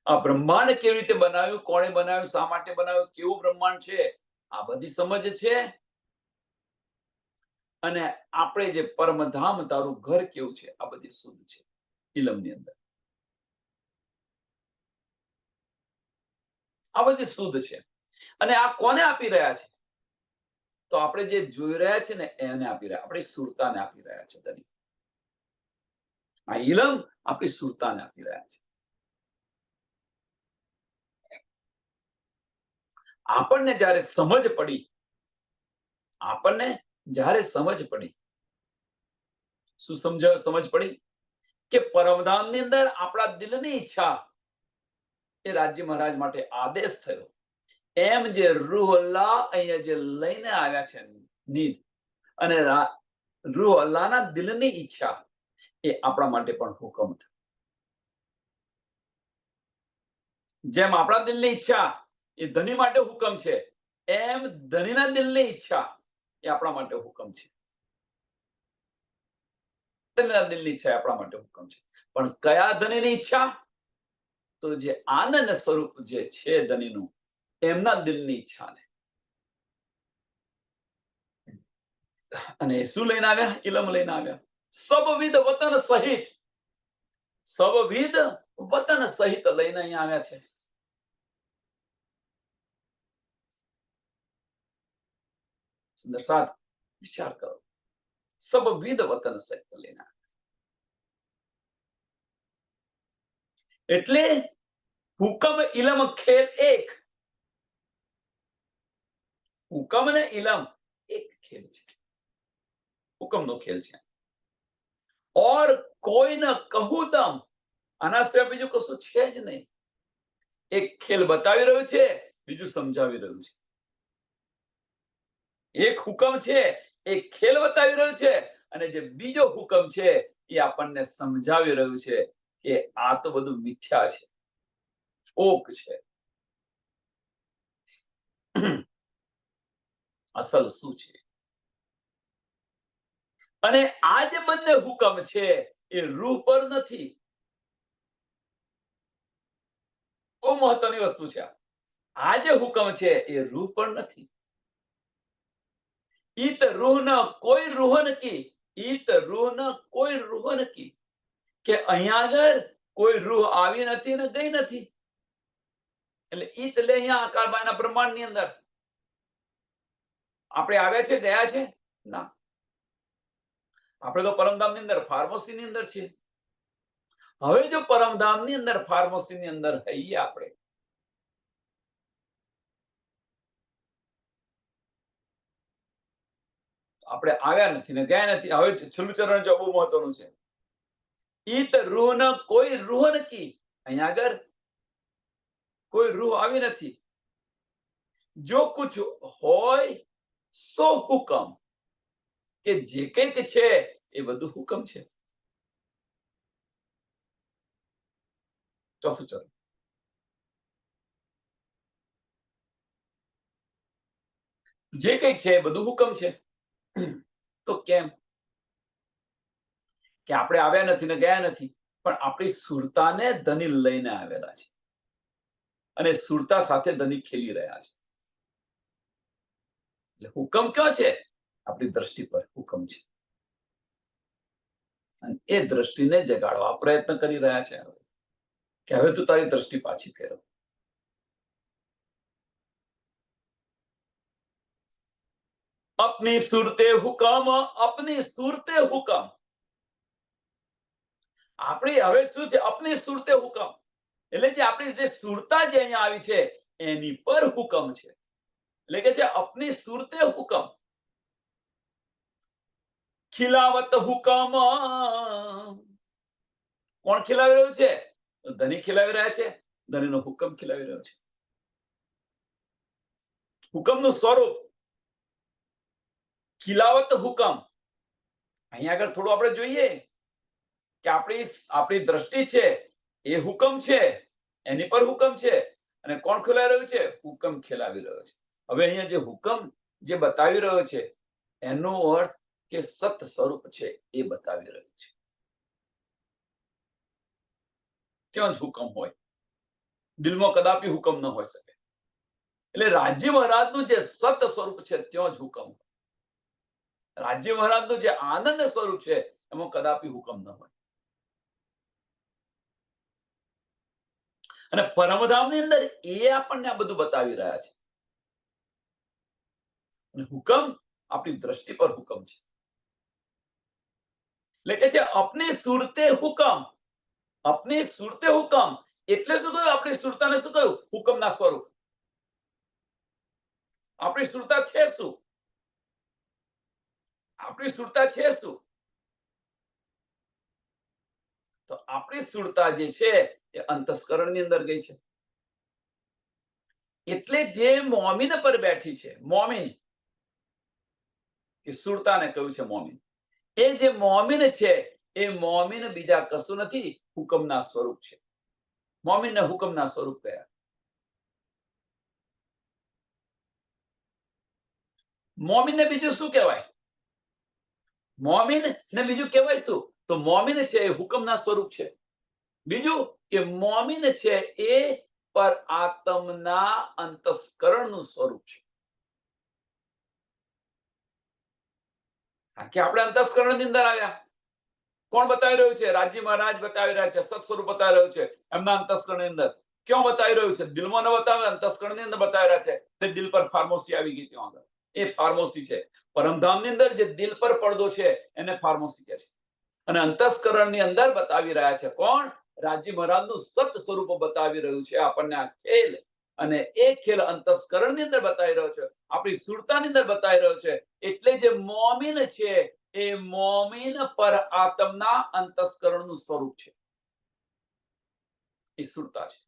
આ બ્રહ્માંડ કેવી રીતે બનાવ્યું, કોણે બનાવ્યું, શા માટે બનાવ્યું, કેવું બ્રહ્માંડ છે, આ બધી સમજ છે. અને આપણે જે પરમધામ તારું ઘર કેવું છે, આ બધી શુદ્ધ છે ઇલમની અંદર. આ બધી શુદ્ધ છે. અને આ કોને આપી રહ્યા છે? તો આપણે જે જોઈ રહ્યા છે ને એને આપી રહ્યા, આપણી સુરતાને આપી રહ્યા છે. ધની આ ઇલમ આપણી સુરતાને આપી રહ્યા છે. આપણને જ્યારે સમજ પડી, આપણને જ્યારે સમજ પડી, શું સમજ પડી? કે પરમધામની અંદર આપણા દિલની ઈચ્છા એ રાજ્ય મહારાજ માટે આદેશ થયો. એમ જે રૂહ અલ્લાહ અહીંયા જે લઈને આવ્યા છે નીધ, અને રૂહ અલ્લાહના દિલની ઈચ્છા એ આપણા માટે પણ હુકમ થયો. જેમ આપણા દિલની ઈચ્છા એ ધની માટે હુકમ છે, એમ ધનીના દિલની ઈચ્છા એ આપણા માટે હુકમ છે. ધનીના દિલની ઈચ્છા આપણા માટે હુકમ છે. પણ કયા ધનીની ઈચ્છા? તો જે આનંદ સ્વરૂપ જે છે ધનીનું, એમના દિલની ઈચ્છાને. અને શું લઈને આવ્યા? ઇલમ લઈને આવ્યા. સબવિધ વતન સહિત, સબવિધ વતન સહિત લઈને અહીંયા આવ્યા છે. સુંદર સાથ વિચાર કરો, સબવિધ વતન સહિત લઈને આવ્યા. એટલે હુકમ ઇલમ ખેલ એક. હુકમ ને ઇલમ એક ખેલ છે, હુકમનો ખેલ છે. ઓર કોઈ ન કહું તમ, આના સિવાય બીજું કશું છે જ નહીં. એક ખેલ બતાવી રહ્યું છે, બીજું સમજાવી રહ્યું છે. એક હુકમ છે, એક ખેલ બતાવી રહ્યું છે, અને જે બીજો હુકમ છે એ આપણને સમજાવી રહ્યું છે કે આ તો બધું મિથ્યા છે, ફોક છે. અસલ શું છે? અને આ જે બંને હુકમ છે એ રૂહ પર નથી. બહુ મહત્વની વસ્તુ છે. આ જે હુકમ છે એ રૂહ પર નથી. ઈત રૂહ ન કોઈ રૂહ નકી, ઈત રૂહ ન કોઈ રૂહ નકી, કે અહીંયા આગળ કોઈ રૂહ આવી નથી ને ગઈ નથી. એટલે ઈત એટલે અહીંયા આકારબાના બ્રહ્માંડની અંદર આપણે આવ્યા છે, ગયા છે? ના. આપણે તો પરમધામની અંદર, ફાર્મસીની અંદર છીએ. હવે જો પરમધામની અંદર, ફાર્મસીની અંદર હઈએ આપણે આવ્યા નથી ને ગયા નથી. હવે છેલ્લું ચરણ જો બહુ મહત્વનું છે. ઈત રૂહ ન કોઈ રૂહ નકી, અહીંયા આગળ કોઈ રૂહ આવી નથી. જો કુછ હોય સો હુકમ, કે જે કંઈક છે એ બધું હુકમ છે. ચોથું ચરણ. જે કંઈક છે એ બધું હુકમ છે. તો કેમ? કે આપણે આવ્યા નથી ને ગયા નથી, પણ આપણી સુરતાને ધની લઈને આવેલા છે, અને સુરતા સાથે ધની ખેલી રહ્યા છે. એટલે હુકમ કયો છે? આપણી દ્રષ્ટિ પર હુકમ છે, અને એ દ્રષ્ટિને જગાડવા પ્રયત્ન કરી રહ્યા છે કે હવે તું તારી દ્રષ્ટિ પાછી ફેરવ. અપની સુરતે હુકમ, અપની સુરતે હુકમ. આપણી હવે શું છે? અપની સુરતે હુકમ, એટલે જે આપણી જે સુરતા જે અહીંયા આવી છે એની પર હુકમ છે. એટલે કે છે અપની સુરતે હુકમ, ખિલાવત હુકમ. કોણ ખીલાવી રહ્યું છે? ધની ખીલાવી રહ્યા છે. ધનીનો હુકમ ખીલાવી રહ્યો છે. હુકમનું સ્વરૂપ, ખિલાવત હુકમ. અહીંયા આગળ થોડું આપણે જોઈએ કે આપણી દ્રષ્ટિ છે એ હુકમ છે, એની પર હુકમ છે. અને કોણ ખીલાવી રહ્યું છે? હુકમ ખીલાવી રહ્યો છે. હવે અહીંયા જે હુકમ જે બતાવી રહ્યો છે એનો અર્થ કે સત સ્વરૂપ છે એ બતાવી રહ્યું છે. ત્યાં જ હુકમ હોય, દિલમાં કદાપી હુકમ ન હોઈ શકે. એટલે રાજ્ય મહારાજનું જે સત સ્વરૂપ છે ત્યાં જ હુકમ હોય. રાજ્ય મહારાજનું જે આનંદ સ્વરૂપ છે એમાં કદાપી હુકમ ન હોય. અને પરમધામની અંદર એ આપણને આ બધું બતાવી રહ્યા છે. અને હુકમ આપણી દ્રષ્ટિ પર હુકમ છે. એટલે કે છે અપની સુરતે હુકમ, અપની સુરતે હુકમ. એટલે શું કહ્યું? આપણી સુરતાને શું કહ્યું? હુકમના સ્વરૂપ. આપણી સુરતા છે શું? આપણી સુરતા છે શું? તો આપણી સુરતા જે છે એ અંતસ્કરણની અંદર ગઈ છે. એટલે જે મોમીન પર બેઠી છે, મોમીન, કે સુરતાને કહ્યું છે મોમીન, એ જે મોમીન છે એ મોમીન બીજા કશું નથી, હુકમના સ્વરૂપ છે. મોમીનને હુકમના સ્વરૂપ કયા. મોમીનને બીજું શું કહેવાય? મોમીન ને બીજું કહેવાય શું? તો મોમીન છે એ હુકમના સ્વરૂપ છે. બીજું કે મોમીન છે એ પર આત્મના અંતસ્કરણનું સ્વરૂપ છે. કે આપણે અંતસ્કરણની અંદર આવ્યા. કોણ બતાવી રહ્યું છે? રાજ્ય મહારાજ બતાવી રહ્યા છે, સત સ્વરૂપ બતાવી રહ્યું છે એમના અંતસ્કરણની અંદર. ક્યાં બતાવી રહ્યું છે? દિલમાં ન બતાવે, અંતસ્કરણની અંદર બતાવી રહ્યા છે. દિલ પર ફાર્મોસી આવી ગઈ ત્યાં આગળ. એ ફાર્મોસી છે. પરમધામની અંદર જે દિલ પર પડદો છે એને ફાર્મોસી કહે છે. અને અંતસ્કરણની અંદર બતાવી રહ્યા છે કોણ? રાજ્ય મહારાજનું સત સ્વરૂપ બતાવી રહ્યું છે આપણને આ ખેલ. અને એ ખેલ અંતસ્કરણની અંદર બતાવી રહ્યો છે, આપણી સુરતાની અંદર બતાવી રહ્યો છે. એટલે જે મોમીન છે એ મોમીન પર આત્મના અંતસ્કરણનું સ્વરૂપ છે. એ સુરતા છે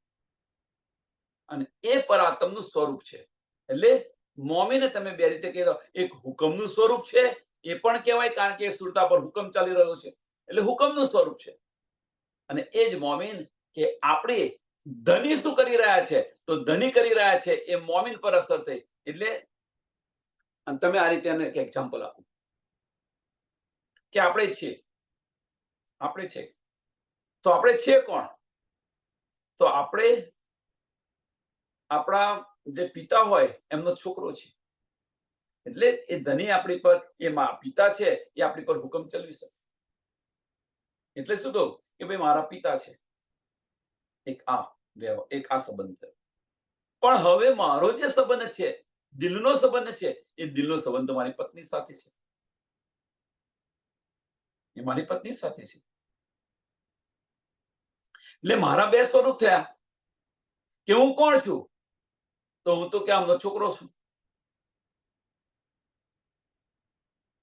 અને એ પર આત્મનું સ્વરૂપ છે. એટલે મોમીને તમે બે રીતે કહી દો. એક હુકમનું સ્વરૂપ છે એ પણ કહેવાય, કારણ કે સુરતા પર હુકમ ચાલી રહ્યો છે એટલે હુકમનું સ્વરૂપ છે. અને એ જ મોમીન કે આપણે ધની શું કરી રહ્યા છે? તો ધની કરી રહ્યા છે એ મોમીન પર અસર થઈ. એટલે તમે આ રીતે એક એક્ઝામ્પલ આપો કે આપણે છીએ, આપણે છે તો આપણે છીએ કોણ? તો આપણે આપણા જે પિતા હોય એમનો છોકરો છે. એટલે એ ધની આપણી પર, એ પિતા છે એ આપણી પર હુકમ ચલાવી શકે. એટલે શું કહું કે ભાઈ મારા પિતા છે, એક આ સંબંધ થયો. પણ હવે મારો જે સંબંધ છે, દિલનો સંબંધ છે, એ દિલનો સંબંધ તો મારી પત્ની સાથે છે. એ મારી પત્ની સાથે છે. એટલે મારા બે સ્વરૂપ થયા કે હું કોણ છું? તો હું તો કે આમનો છોકરો છું.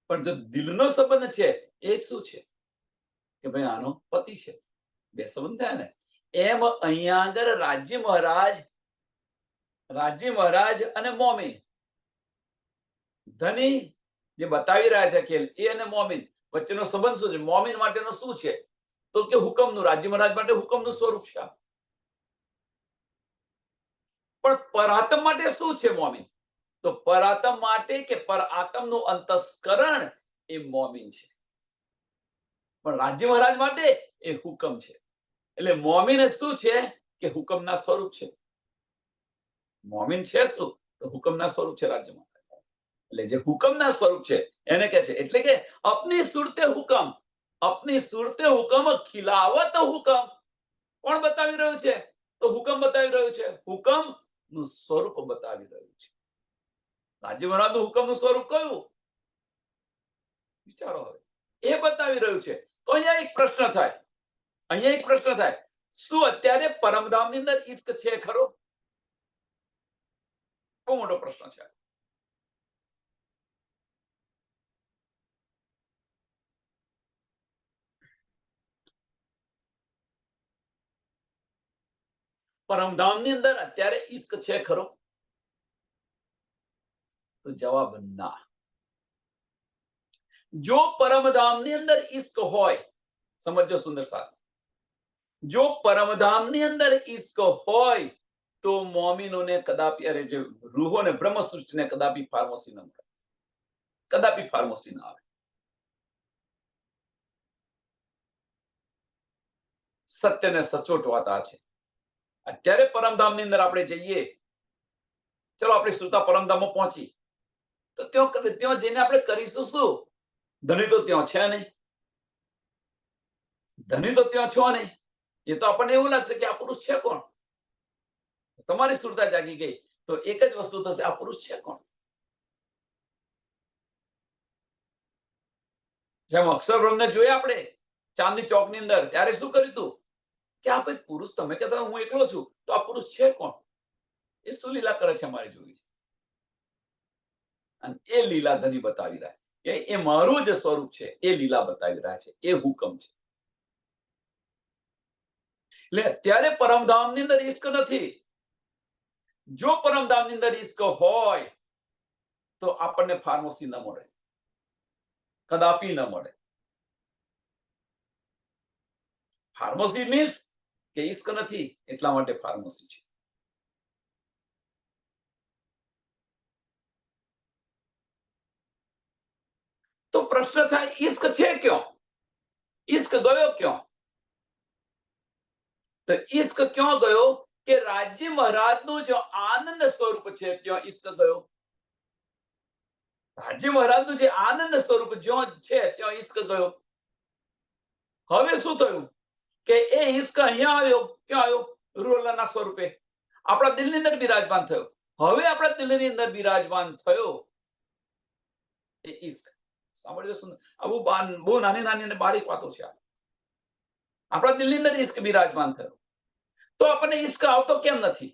પણ જો દિલનો સંબંધ છે એ શું છે? કે ભાઈ આનો પતિ છે. બે સંબંધ થયા ને. એમ અહીંયા આગળ રાજ્ય મહારાજ અને મોમીન, ધની જે બતાવી રહ્યા છે ખેલ, એ અને મોમીન વચ્ચેનો સંબંધ શું છે? મોમીન માટેનો શું છે? તો કે હુકમનું. રાજ્ય મહારાજ માટે હુકમનું સ્વરૂપ છે. પણ પરાત્મ માટે શું છે મોમીન? તો પરાત્મ માટે કે પર આત્મનું અંતસ્કરણ એ મોમીન છે. પણ રાજ્ય મહારાજ માટે એ હુકમ છે. એટલે મોમીન શું છે? કે હુકમના સ્વરૂપ છે. મોમીન છે શું? તો હુકમના સ્વરૂપ છે રાજ્ય મહારાજ. એટલે જે હુકમના સ્વરૂપ છે એને કહે છે. એટલે કે અપની સુરતે હુકમ, અપની સુરતે હુકમ, ખિલાવત હુકમ. કોણ બતાવી રહ્યું છે? તો હુકમ બતાવી રહ્યું છે. હુકમ નું સ્વરૂપ બતાવી રહ્યું છે. રાજ્ય મહારાજનું હુકમનું સ્વરૂપ કયું? વિચારો હવે. એ બતાવી રહ્યું છે. તો અહીંયા એક પ્રશ્ન થાય, શું અત્યારે પરમધામની અંદર ઈશ્ક છે ખરો? બહુ મોટો પ્રશ્ન છે. પરમધામની અંદર અત્યારે ઈશ્ક છે ખરો? તો જવાબ ના. જો પરમધામની અંદર ઈશ્ક હોય, સમજો સુંદર સાથ, જો પરમધામની અંદર ઈશ્ક હોય તો મોમીનોને કદાપી, અરે જે રૂહોને, બ્રહ્મ સૃષ્ટિને કદાપી ફાર્મોસી ન મળે, કદાપી ફાર્મોસી ના આવે. સત્યને સચોટ વાત આ છે. અત્યારે પરમધામની અંદર આપણે જઈએ, ચલો આપણે સુતા પરમધામમાં પહોંચી, તો ત્યાં જઈને આપણે કરીશું શું? ધણી તો ત્યાં છે નહીં, ધણી તો ત્યાં છો નહીં. એ તો આપણને એવું લાગશે કે આ પુરુષ છે કોણ? તમારી સ્થૂળતા જાગી ગઈ તો એક જ વસ્તુ થશે, આ પુરુષ છે કોણ? જેમ અક્ષરબ્રહ્મને જોયા આપણે ચાંદની ચોકની અંદર, ત્યારે શું કર્યું હતું કે આ ભાઈ પુરુષ, તમે કહેતા હું એકલો છું, તો આ પુરુષ છે કોણ? એ શું લીલા કરે છે અમારી જોવી છે. અને એ લીલા ધની બતાવી રહ્યા કે એ મારું જે સ્વરૂપ છે એ લીલા બતાવી રહ્યા છે, એ હુકમ છે. એટલે અત્યારે પરમધામની અંદર ઈશ્ક નથી. જો પરમધામની અંદર ઈશ્ક હોય તો આપણને ફાર્મસી ન મળે, કદાપી ન મળે. ફાર્મસી મીન્સ કે ઈશ્ક નથી એટલા માટે ફાર્મસી છે. તો પ્રશ્ન થાય, ઈશ્ક છે ક્યાં? ઈશ્ક ગયો ક્યાં? તો ઈશ્ક ક્યાં ગયો કે રાજ્ય મહારાજનું જો આનંદ સ્વરૂપ છે ત્યાં ઈશ્ક ગયો. રાજ્ય મહારાજનું જે આનંદ સ્વરૂપ જ્યાં છે ત્યાં ઈશ્ક ગયો. હવે શું થયું કે એ ઈશ્ક અહીંયા આવ્યો. ક્યાં આવ્યો? રૂલરના સ્વરૂપે આપણા દિલની અંદર બિરાજમાન થયો. હવે આપણા દિલની અંદર બિરાજમાન થયો એ ઈશ્ક. સાંભળજો, સુંદર, બહુ નાની નાની બારીક વાતો છે. આપણા દિલની અંદર ઈશ્ક બિરાજમાન થયો તો આપણને ઈશ્ક આવતો કેમ નથી?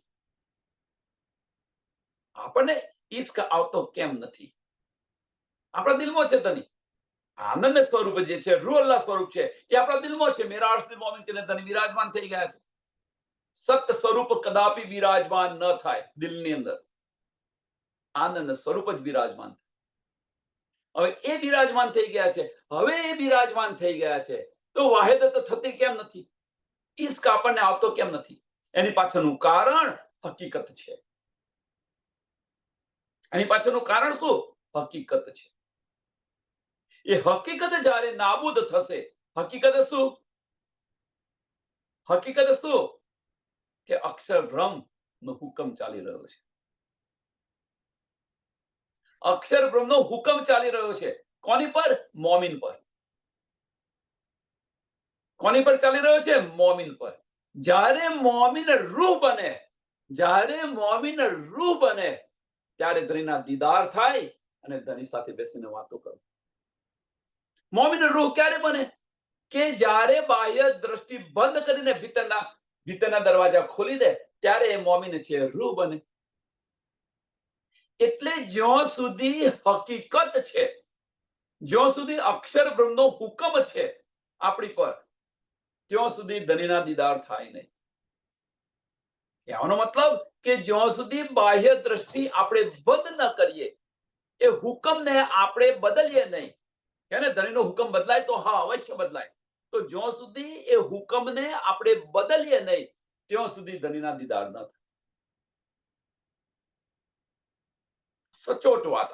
આપણને ઈશ્ક આવતો કેમ નથી? આપણા દિલમાં છે ધની આનંદ સ્વરૂપ જે છે, રૂહ અલ્લાહ સ્વરૂપ છે, એ આપણા દિલમાં છે. મેરા અર્શ મોમિન કે ધની બિરાજમાન થઈ ગયા છે. સત્ય સ્વરૂપ કદાપી બિરાજમાન ન થાય દિલની અંદર. આનંદ સ્વરૂપ જ બિરાજમાન થાય. હવે એ બિરાજમાન થઈ ગયા છે. હવે એ બિરાજમાન થઈ ગયા છે તો વાહિદત થતી કેમ નથી? ઈશ્ક આપણને આવતો કેમ નથી? એની પાછળનું કારણ હકીકત છે. એની પાછળનું કારણ શું? હકીકત છે. એ હકીકત જ્યારે નાબૂદ થશે, હકીકત શું? હકીકત શું? કે અક્ષર બ્રહ્મ નો હુકમ ચાલી રહ્યો છે. અક્ષર બ્રહ્મ નો હુકમ ચાલી રહ્યો છે. કોની પર? મોમિન પર. કોની પર ચાલી રહ્યો છે? મોમિન પર. જ્યારે મોમિન રૂહ બને, જ્યારે મોમિન રૂહ બને ત્યારે ધણીના દીદાર થાય અને ધણી સાથે બેસીને વાતો કરો. મોમિન રૂહ ક્યારે બને? કે જ્યારે બાહ્ય દ્રષ્ટિ બંધ કરીને ભીતરના દરવાજા ખોલી દે ત્યારે એ મોમિન છે, રૂહ બને. એટલે જ્યાં સુધી હકીકત છે, જ્યાં સુધી અક્ષર બ્રહ્મનો હુકમ છે આપણી પર, ત્યાં સુધી ધણીના દીદાર થાય નહીં. એનો મતલબ કે જ્યાં સુધી બાહ્ય દ્રષ્ટિ આપણે બંધ ન કરીએ, એ હુકમને આપણે બદલીએ નહીં. કે ધણીનો હુકમ બદલાય તો હા, અવશ્ય બદલાય. તો જ્યાં સુધી એ હુકમને આપણે બદલીએ નહીં ત્યાં સુધી ધણીના દીદાર ન થાય. સચોટ વાત.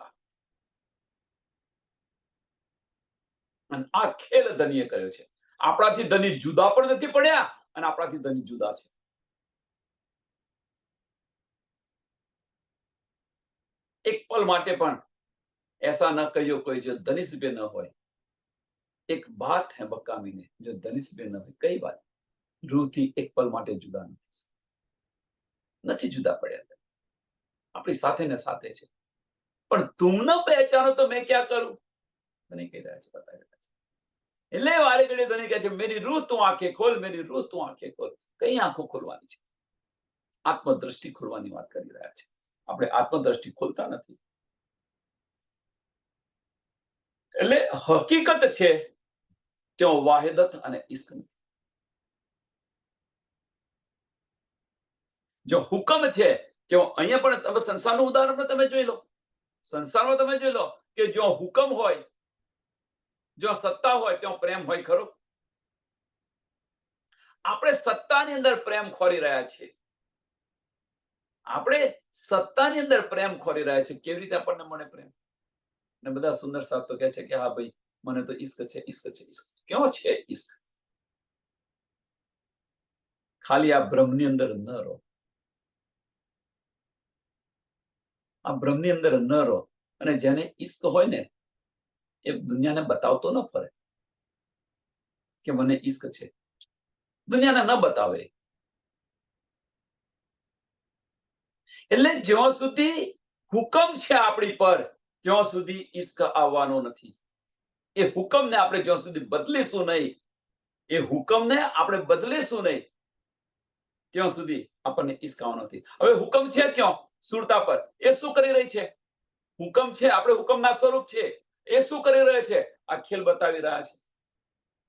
અને આ ખેલ ધનીએ કર્યો છે. આપણાથી ધની જુદા પણ નથી પડ્યા અને આપણાથી ધની જુદા છે. એક પલ માટે પણ ऐसा न कहियो कोई जो धनिष पे न હોય. એક બાત હે બકામીને, જો ધનિષ पे ન હોય. કઈ વાત? રૂહથી એક પલ માટે જુદા નથી જુદા પડ્યા. આપણી સાથે ને સાથે છે. પણ તુમ ન પહેચાનો તો મેં ક્યાં કરું? ધની કહી રહ્યા છે, બતાવી રહ્યા છે. એટલે વારે ઘડીએ ધની કહે છે, મેરી રૂહ તું આંખે ખોલ, મેરી રૂહ તું આંખે ખોલ. કઈ આંખો ખોલવાની છે? આત્મદ્રષ્ટિ ખોલવાની વાત કરી રહ્યા છે. આપણે આત્મદ્રષ્ટિ ખોલતા નથી. એટલે હકીકત છે ત્યાં વાહિદત અને ઈશ્ક નથી. જો હુકમ છે ત્યાં અહીંયા પણ તમે સંસારનું ઉદાહરણ તમે જોઈ લો. સંસારમાં તમે જોઈ લો કે જો હુકમ હોય, જો સત્તા હોય ત્યાં પ્રેમ હોય ખરો? આપણે સત્તાની અંદર પ્રેમ ખોરી રહ્યા છીએ. આપણે સત્તાની અંદર પ્રેમ ખોરી રહ્યા છીએ. કેવી રીતે આપણને મળે પ્રેમ? ને બધા સુંદર સાહેબ તો કહે છે કે હા ભાઈ મને તો ઈશ્ક છે, ઈશ્ક છે, ઈશ્ક. ક્યાં છે ઈશ્ક? ખાલી આ ભ્રમની અંદર ન રહો, આ ભ્રમની અંદર ન રહો. અને જેને ઈશ્ક હોય ને એ દુનિયાને બતાવતો ન ફરે કે મને ઈશ્ક છે, દુનિયાને ન બતાવે. એટલે જ્યાં સુધી હુકમ છે આપણી પર ત્યાં સુધી ઈશ્ક આવવાનો નથી. એ હુકમને આપણે જ્યાં સુધી બદલીશું નહીં, એ હુકમને આપણે બદલીશું નહીં ત્યાં સુધી આપણને ઈશ્ક આવવાનો નથી. હવે હુકમ છે ક્યાં? સુરતા પર. એ શું કરી રહી છે? હુકમ છે, આપણે હુકમના સ્વરૂપ છે. એ શું કરી રહ્યા છે? આ ખેલ બતાવી રહ્યા છે.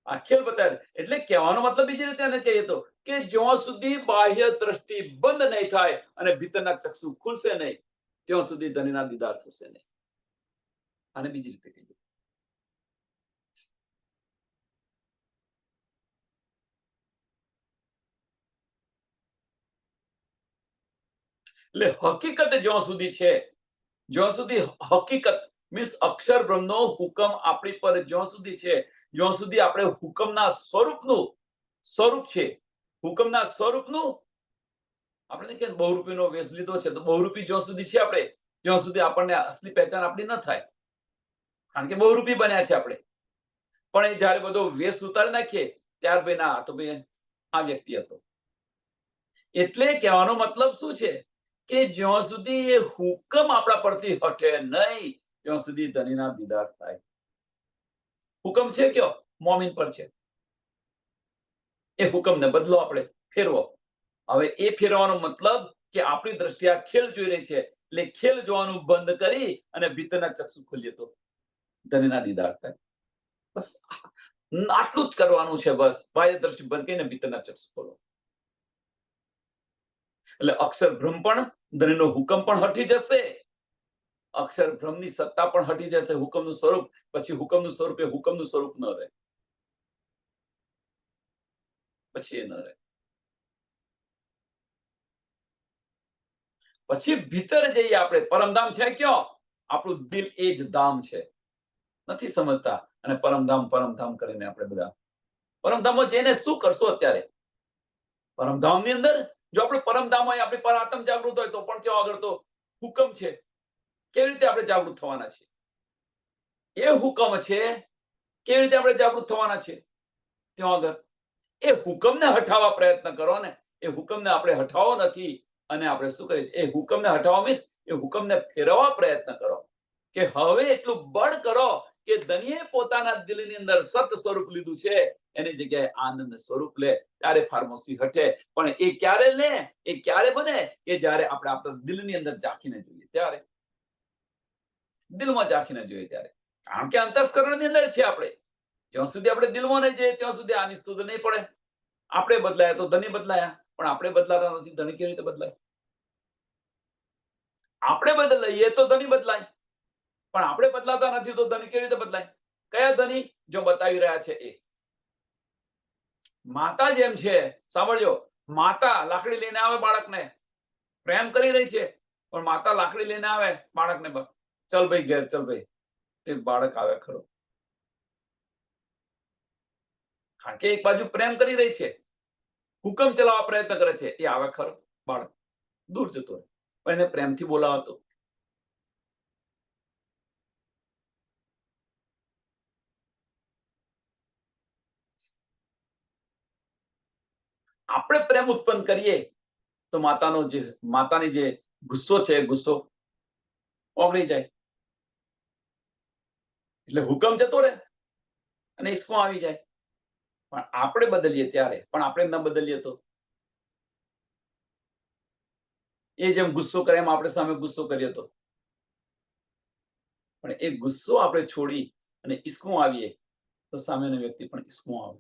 આ ખેલ બતાવે એટલે કહેવાનો મતલબ બીજી રીતે એને કહીએ તો કે જ્યાં સુધી બાહ્ય દ્રષ્ટિ બંધ નહીં થાય અને ભીતરના ચક્ષુ ખુલશે નહીં ત્યાં સુધી ધણીના દીદાર થશે નહીં. આને બીજી રીતે કહીએ. એટલે હકીકત જ્યાં સુધી છે, જ્યાં સુધી હકીકત મીન્સ અક્ષર બ્રહ્મનો હુકમ આપણી પર જ્યાં સુધી છે, જ્યાં સુધી આપણે હુકમના સ્વરૂપનું સ્વરૂપ છે, હુકમના સ્વરૂપનું આપણે કે બહુરૂપીનો વેશ લીધો છે તો બહુરૂપી જ્યાં સુધી છે આપણે જ્યાં સુધી આપણને અસલી પહેચાન આપણી ન થાય, કારણ કે બહુરૂપી બન્યા છે આપણે. પણ એ જયારે બધો વેશ ઉતારી નાખીએ ત્યાર ભાઈ ના તો ભાઈ આ વ્યક્તિ હતો. એટલે કહેવાનો મતલબ શું છે કે જ્યાં સુધી એ હુકમ આપણા પરથી હટે નહીં ત્યાં સુધી ધણીના દીદાર થાય. હુકમ છે કયો? મોમીન પર છે. એ હુકમને બદલો, આપણે ફેરવો. હવે એ ફેરવાનો મતલબ કે આપણી દ્રષ્ટિ આ ખેલ જોઈ રહી છે એટલે ખેલ જોવાનું બંધ કરી અને ભીતરના ચક્ષુ ખોલીએ તો ધણીના દીદાર થાય. બસ આટલું જ કરવાનું છે. બસ બાહ્ય દ્રષ્ટિ બંધ કરીને ભીતરના ચક્ષુ ખોલો. એટલે અક્ષર ભ્રમ પણ ધણીનો હુકમ પણ હટી જશે, અક્ષર ભ્રમની સત્તા પણ હટી જશે. હુકમનું સ્વરૂપ પછી હુકમનું સ્વરૂપ એ હુકમનું સ્વરૂપ ન રહે, પછી એ ન રહે. પછી ભીતર જઈએ આપણે. પરમધામ છે કયો? આપણું દિલ એ જ ધામ છે. નથી સમજતા અને પરમધામ પરમધામ કરીને આપણે બધા પરમધામમાં જઈને શું કરશો? અત્યારે પરમધામની અંદર જો આપણે પરમધામ હોય, આપણી પર આત્મ જાગૃત હોય તો પણ ત્યાં આગળ તો હુકમ છે. કેવી રીતે આપણે જાગૃત થવાના છે? એ હુકમ છે, કેવી રીતે આપણે જાગૃત થવાના છે? ત્યાં આગળ એ હુકમને હટાવવા પ્રયત્ન કરો ને. એ હુકમને આપણે હટાવો નથી અને આપણે શું કરીએ છીએ? એ હુકમને હટાવવા મીન્સ એ હુકમને ફેરવવા પ્રયત્ન કરો કે હવે એટલું બળ કરો કે ધણીએ પોતાના દિલની અંદર સત સ્વરૂપ લીધું છે એની જગ્યાએ આનંદ સ્વરૂપ લે. ત્યારે ફાર્મસી હટે. પણ એ ક્યારે લે? એ ક્યારે બને? કે જ્યારે આપણે આપણા દિલની અંદર ઝાંખીને જોઈએ ત્યારે, દિલમાં ઝાંખીને જોઈએ ત્યારે. કારણ કે અંતસ્કરણની અંદર છે આપણે. જ્યાં સુધી આપણે દિલમાં નહીં જઈએ ત્યાં સુધી આની સુધ નહીં પડે. આપણે બદલાયા તો ધણી બદલાયા, પણ આપણે બદલાતા નથી. ધણી કેવી રીતે બદલાય? આપણે બદલાઈએ તો ધણી બદલાય, પણ આપણે બદલાતા નથી તો ધણી કેવી રીતે બદલાય? કયા ધણી? જો બતાવી રહ્યા છે એ માતા જેમ છે. સાંભળજો, માતા લાકડી લઈને આવે, બાળકને પ્રેમ કરી રહી છે, પણ માતા લાકડી લઈને આવે બાળકને, ચલ ભાઈ ઘેર, ચલ ભાઈ, તે બાળક આવે ખરો. કારણ કે એક બાજુ પ્રેમ કરી રહી છે, હુકમ ચલાવવા પ્રયત્ન કરે છે, એ આવે ખરો. બાળક દૂર જતો રહે, પણ એને પ્રેમથી બોલાવતો. આપણે પ્રેમ ઉત્પન્ન કરીએ તો માતાની જે ગુસ્સો છે, ગુસ્સો ઓગળી જાય. એટલે હુકમ જતો રહે અને ઈસ્કો આવી જાય. પણ આપણે બદલીએ ત્યારે, પણ આપણે ન બદલીએ તો એ જેમ ગુસ્સો કરે એમ આપણે સામે ગુસ્સો કરીએ તો, પણ એ ગુસ્સો આપણે છોડી અને ઈસ્કો આવીએ તો સામેનો વ્યક્તિ પણ ઈસ્કો આવે.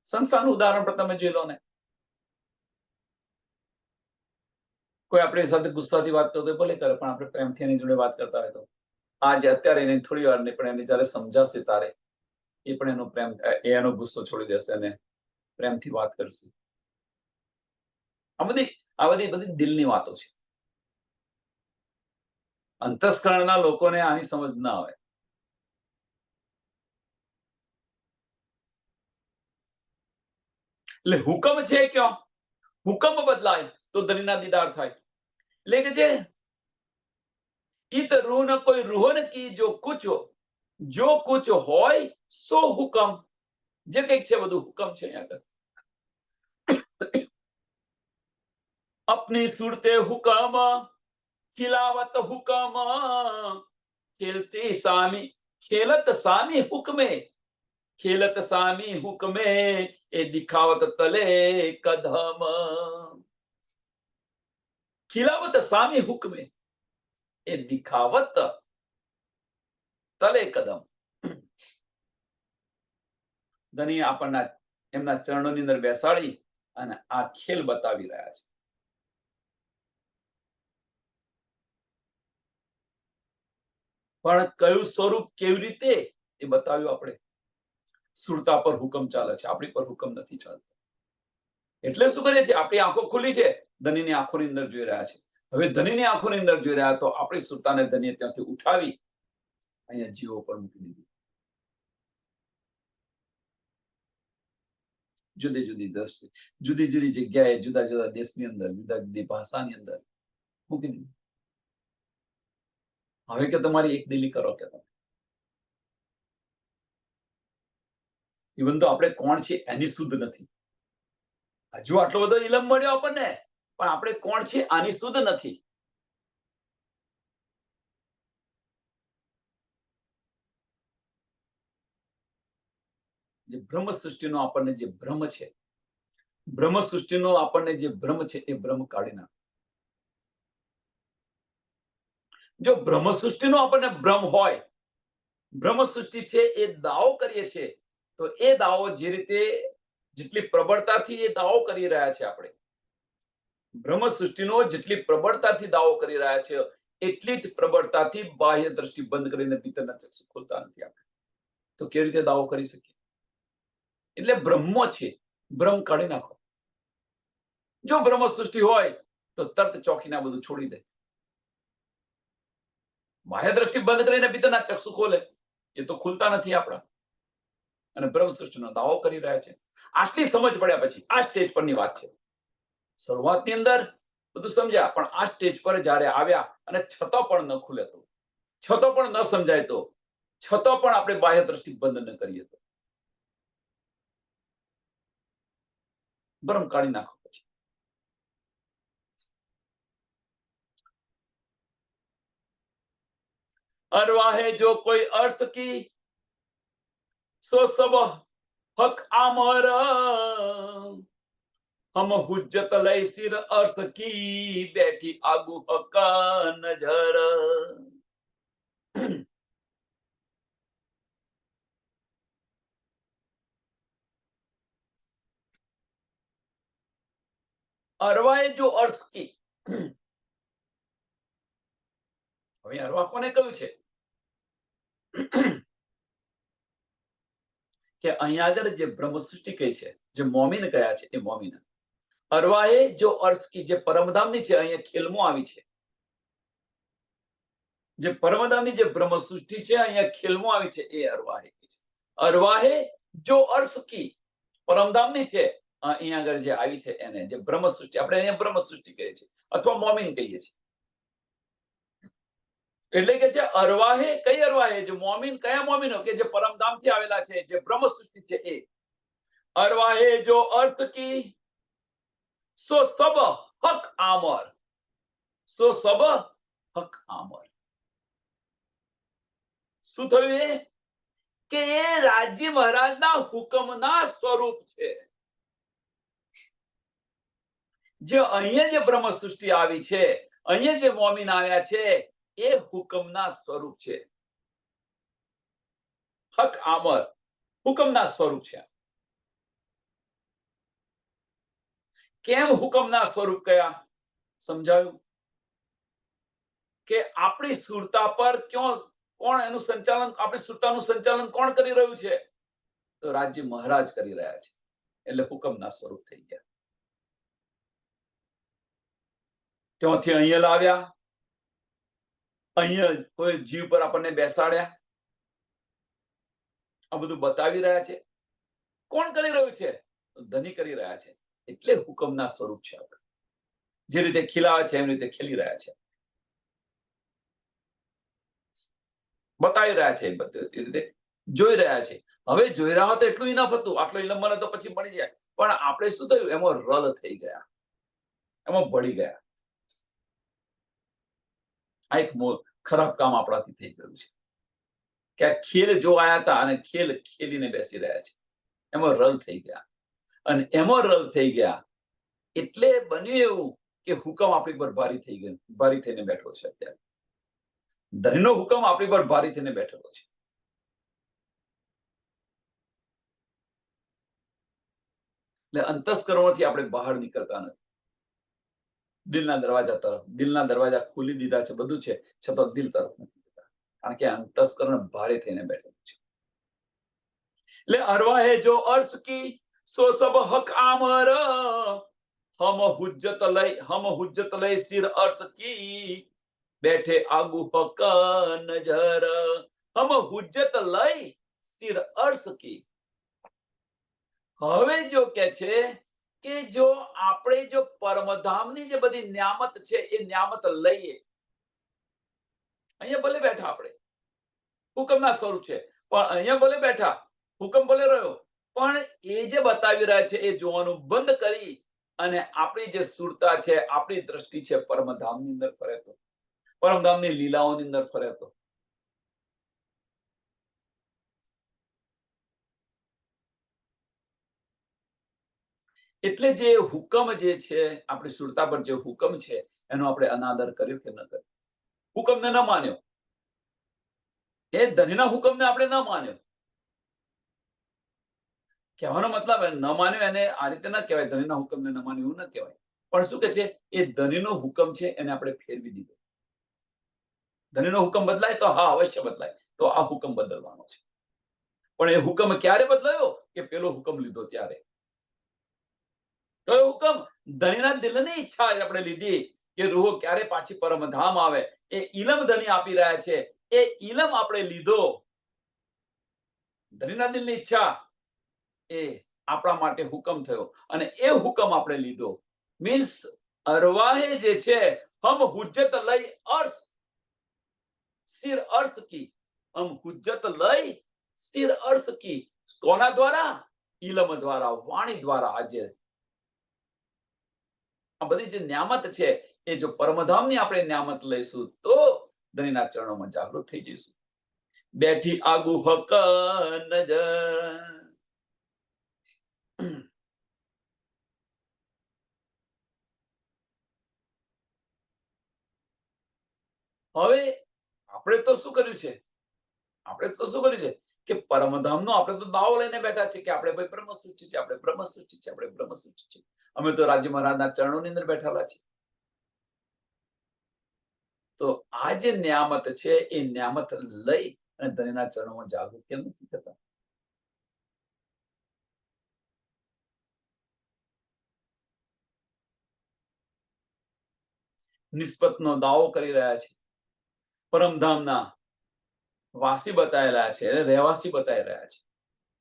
સંસારનું ઉદાહરણ પણ તમે જોઈ લો ને. કોઈ આપણી સાથે ગુસ્સાથી વાત કરતો હોય ભલે કરે, પણ આપણે પ્રેમથી એની જોડે વાત કરતા હોય તો આજે અત્યારે એને થોડી વાર નહીં, પણ એને જયારે સમજાશે તારે એ પણ એનો પ્રેમ, એનો ગુસ્સો છોડી દેશે અને પ્રેમથી વાત કરશે. આ બધી દિલની વાતો છે. અંતસ્કરણના લોકોને આની સમજ ના આવે. એટલે હુકમ છે ક્યાં? હુકમ બદલાય તો ધણીના દીદાર થાય. એટલે કે છે ઈત રૂહ ન કોઈ રૂહન કી જો કુછ હોય સો હુકમ. જે કંઈક છે બધું હુકમ છે અહીંયા આગળ. अपनी सुरते हुकम खिलावत हुकम खेलती सामी खेलत सामी हुक्मे खेलत सामी हुक्मे ए दिखावत तले कदम खिलावत सामी हुक्मे ए दिखावत तले कदम. ધણી આપણના એમના ચરણોની અંદર બેસાડી અને આ ખેલ બતાવી રહ્યા છે. પણ કયું સ્વરૂપ કેવી રીતે એ બતાવ્યું આપણે. સુરતા પર હુકમ ચાલે છે, આપણી પર હુકમ નથી ચાલતો. એટલે શું કરીએ છીએ, આપણી આંખો ખુલી છે, ધનીની આંખોની અંદર જોઈ રહ્યા છે. હવે ધનીની આંખોની અંદર જોઈ રહ્યા તો આપણી સુરતાને ધનીએ ત્યાંથી ઉઠાવી અહીંયા જીવો પર મૂકી દીધી. જુદી જુદી દ્રષ્ટિ, જુદી જુદી જગ્યાએ, જુદા જુદા દેશની અંદર, જુદા જુદી ભાષાની અંદર મૂકી દીધી. હવે કે તમારી એક દિલી કરો કે તમે. ઇવન તો આપણે કોણ છે એની શુદ્ધ નથી. હજુ આટલો બધો ઇલમ મળ્યો આપણને, પણ આપણે કોણ છે આની શુદ્ધ નથી. જે બ્રહ્મ સૃષ્ટિનો આપણને જે ભ્રમ છે, બ્રહ્મ સૃષ્ટિનો આપણને જે ભ્રમ છે એ ભ્રમ કાઢી નાખો. જો બ્રહ્મ સૃષ્ટિનો આપણને ભ્રમ હોય, બ્રહ્મ સૃષ્ટિ છે એ દાવો કરીએ છીએ, તો એ દાવો જે રીતે જેટલી પ્રબળતાથી એ દાવો કરી રહ્યા છે, આપણે બ્રહ્મ સૃષ્ટિનો જેટલી પ્રબળતાથી દાવો કરી રહ્યા છે એટલી જ પ્રબળતાથી બાહ્ય દ્રષ્ટિ બંધ કરીને ભીતરના ચક્ષુ ખોલતા નથી આપણે. તો કેવી રીતે દાવો કરી શકીએ? એટલે બ્રહ્મ છે, ભ્રમ કાઢી નાખો. જો બ્રહ્મ સૃષ્ટિ હોય તો તરત ચોકીને બધું છોડી દે. બાહ્ય દ્રષ્ટિ બંધ કરીને ભીતરના ચક્ષુ ખોલે, એ તો ખુલતા નથી આપણા, અને બ્રહ્મ સૃષ્ટિનો દાવો કરી રહ્યા છે. આટલી સમજ પડ્યા પછી આ સ્ટેજ પરની વાત છે. શરૂઆતની અંદર બધું સમજ્યા, પણ આ સ્ટેજ પર જ્યારે આવ્યા અને છતાં પણ ન ખુલે તો, છતાં પણ ન સમજાય તો, છતાં પણ આપણે બાહ્ય દ્રષ્ટિ બંધ ન કરીએ તો ભ્રમ કાઢી નાખો. પછી અરવાહે જો કોઈ અર્થ કી સો સબ હક આમર हम हुज्जत लय सिर अर्थ की बैठी आगू हक नजर. અરવાએ જો અર્થ કી, હવે અરવા કોને કહ્યું છે કે અહીંયા આગળ જે બ્રહ્મ સૃષ્ટિ કહી છે, જે મોમીન કયા છે એ મોમીન. અરવાએ જો અર્થ કી, જે પરમધામની છે, અહીંયા ખેલમાં આવી છે. જે પરમધામની જે બ્રહ્મ સૃષ્ટિ છે અહીંયા ખેલમાં આવી છે એ અરવાહે છે. અરવાહે જો અર્થ કી, પરમધામની છે, અહીંયા આગળ જે આવી છે એને જે બ્રહ્મ સૃષ્ટિ, આપણે અહીંયા બ્રહ્મ સૃષ્ટિ કહીએ છીએ અથવા મોમીન કહીએ છીએ. એટલે કે છે અરવાહે, કઈ અરવાહે? જે મોમીન, કયા મોમીનો? કે જે પરમધામથી આવેલા છે, જે બ્રહ્મ સૃષ્ટિ છે એ. અરવાહે જો અર્થ કી સો સબ હક આમર, સો સબ હક આમર. શું થયું? એ કે એ રાજ્ય મહારાજના હુકમના સ્વરૂપ છે. જે અહીંયા જે બ્રહ્મ સૃષ્ટિ આવી છે, અહીંયા જે મોમીન આવ્યા છે, એ હુકમના સ્વરૂપ છે. હક આમર, હુકમના સ્વરૂપ છે. કેમ હુકમના સ્વરૂપ કયા? સમજાયું કે આપણી સુરતા પર કોણ એનું સંચાલન, આપણી સુરતાનું સંચાલન કોણ કરી રહ્યું છે? તો રાજ્ય મહારાજ કરી રહ્યા છે. એટલે હુકમના સ્વરૂપ થઈ ગયા. ત્યાંથી અહીંયા લાવ્યા, અહીંયા કોઈ જીવ પર આપણને બેસાડ્યા, આ બધું બતાવી રહ્યા છે. કોણ કરી રહ્યું છે? ધની કરી રહ્યા છે. એટલે હુકમના સ્વરૂપ છે. આપણે જે રીતે ખીલાવે છે એમ રીતે ખીલી રહ્યા છે, બતાવી રહ્યા છે, એ રીતે જોઈ રહ્યા છે. હવે જોઈ રહ્યા તો એટલું ઇનફ હતું, આટલો ઇલમ મને તો પછી મળી જાય. પણ આપણે શું થયું, એમાં રલ થઈ ગયા, એમાં ભળી ગયા. આ એક ખરાબ કામ આપણાથી થઈ ગયું છે કે આ ખેલ જો આયા હતા અને ખેલ ખેલીને બેસી રહ્યા છે, એમાં રલ થઈ ગયા. અને એમાં રલ થઈ ગયા એટલે બન્યું એવું કે હુકમ આપણી પર ભારી થઈ ગયો, ભારી થઈને બેઠો છે. અત્યારે ધણીનો હુકમ આપણી પર ભારી થઈને બેઠેલો છે. એટલે અંતસ્કરણોથી આપણે બહાર નીકળતા નથી. દિલના દરવાજા તરફ, દિલના દરવાજા ખોલી દીધા છે, બધું છે, છતાં દિલ તરફ નથી જતા, કારણ કે અંતસ્કરણ ભારે થઈને બેઠેલું છે. એટલે અરવાહે જો અર્શ કી સો સબ હક આમર, હમ હુજ્જત લઈ સિર અર્શ કી, બેઠે આગુ હક નજર, હમ હુજ્જત લઈ સિર અર્શ કી. હવે જો કે છે કે જો આપણે જો પરમધામની જે બધી ન્યામત છે એ ન્યામત લઈએ, અહીંયા ભલે બેઠા આપણે, હુકમના સ્વરૂપ છે, પણ અહીંયા ભલે બેઠા, હુકમ ભલે રહ્યો, પણ એ જે બતાવી રહ્યા છે એ જોવાનું બંધ કરી અને આપણી જે સુરતા છે, આપણી દ્રષ્ટિ છે પરમધામની અંદર ફરે તો, પરમધામની લીલાઓની અંદર ફરે તો, એટલે જે હુકમ જે છે, આપણી સુરતા પર જે હુકમ છે એનો આપણે અનાદર કર્યો કે ન કર્યો? હુકમને ન માન્યો, એ ધણીના હુકમને આપણે ન માન્યો. કહેવાનો મતલબ ન માન્યો એને આ રીતે ન કહેવાય, ધણીના હુકમને ન માન્યો એવું ન કહેવાય. પણ શું કે છે, એ ધણીનો હુકમ છે એને આપણે ફેરવી દીધો. ધણીનો હુકમ બદલાય તો હા, અવશ્ય બદલાય, તો આ હુકમ બદલવાનો છે. પણ એ હુકમ ક્યારે બદલાયો? કે પેલો હુકમ લીધો ત્યારે. કયો હુકમ? ધણીના દિલની ઈચ્છા આપણે લીધી કે રૂહો ક્યારે પાછી પરમધામ આવે, એ ઇલમ ધણી આપી રહ્યા છે, એ ઇલમ આપણે લીધો. ધણીના દિલની ઈચ્છા એ આપણા માટે હુકમ થયો અને એ હુકમ આપણે લીધો. મીન્સ અરવાહે જે છે, હમ હુજ્જત લઈ અર્શ સિર અર્શ કી, હમ હુજ્જત લઈ સિર અર્શ કી. કોના દ્વારા? ઇલમ દ્વારા, વાણી દ્વારા. આજે આ બધી જે ન્યામત છે એ જો પરમધામની આપણે ન્યામત લઈશું તો ધણીના ચરણોમાં જાગૃત થઈ જઈશું. બેઠી આગુ હક નજર. હવે આપણે તો શું કર્યું છે? આપણે તો શું કર્યું છે કે પરમધામનો આપણે તો દાવો લઈને બેઠા છે કે આપણે ભાઈ બ્રહ્મ સૃષ્ટિ છે, આપણે બ્રહ્મ સૃષ્ટિ છે, આપણે બ્રહ્મ સૃષ્ટિ છે. અમે તો રાજ્ય મહારાજના ચરણોની અંદર બેઠેલા છે. તો આ જે ન્યામત છે એ ન્યામત લઈ અને ધણીના ચરણોમાં જાગૃત કેમ નથી થતા? નિસ્બતનો દાવો કરી રહ્યા છે, પરમધામના વાસી બતાવી રહ્યા છે, રહેવાસી બતાવી રહ્યા છે,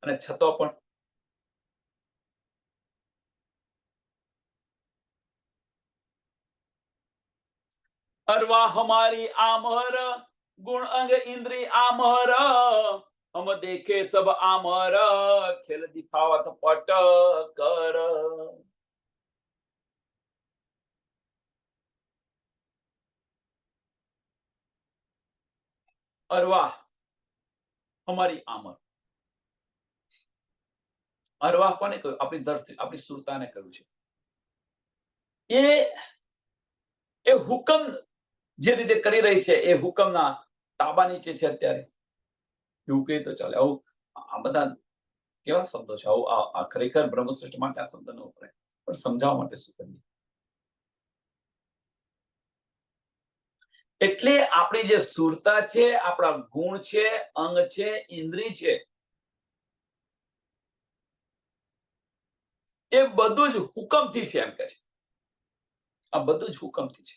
અને છતાં પણ અરવા હમારી આમર, ગુણ અંગ ઇન્દ્રી આમર, હમ દેખે સબ આમર, ખેલ દિખાવત પટ કર. અરવા હમારી આમર. અરવા કોને કહ્યું? આપણી ધરતી, આપણી સુરતાને કહ્યું છે. એ હુકમ જે રીતે કરી રહી છે એ હુકમના તાબા નીચે છે અત્યારે, એવું કહે તો ચાલે. આવું આ બધા કેવા શબ્દો છે? આવું આ ખરેખર બ્રહ્મસૃષ્ટિ માટે આ શબ્દ ન વપરાય, પણ સમજાવવા માટે શું કરીએ? એટલે આપણી જે સુરતા છે, આપણા ગુણ છે, અંગ છે, ઇન્દ્રિય છે, એ બધું જ હુકમથી છે એમ કે છે. આ બધું જ હુકમથી છે.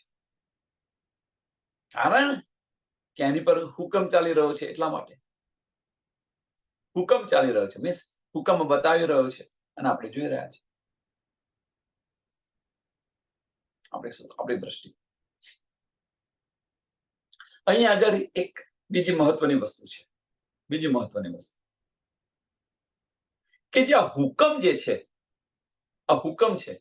કારણ કે એની પર હુકમ ચાલી રહ્યો છે, એટલા માટે હુકમ ચાલી રહ્યો છે. મીન્સ હુકમ બતાવી રહ્યો છે અને આપણે જોઈ રહ્યા છીએ. આપણી દ્રષ્ટિ. અહીંયા આગળ એક બીજી મહત્વની વસ્તુ છે, કે જે આ હુકમ જે છે, આ હુકમ છે,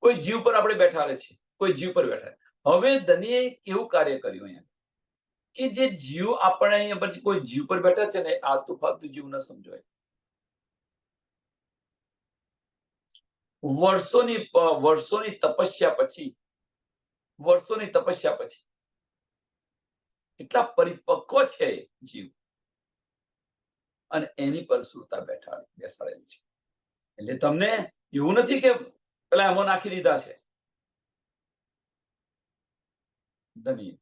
કોઈ જીવ પર આપણે બેઠા છીએ, કોઈ જીવ પર બેઠા. હવે ધનીએ કેવું કાર્ય કર્યું અહીંયા, કે જે જીવ આપણે અહીંયા પછી કોઈ જીવ પર બેઠા છે ને, આલતુ ફાલતુ જીવ ન સમજવાય. વર્ષોની તપસ્યા પછી એટલા પરિપક્વ છે જીવ, અને એની પર સુરતા બેસાડેલી છે. એટલે તમને એવું નથી કે પેલા એમાં નાખી દીધા છે. ધની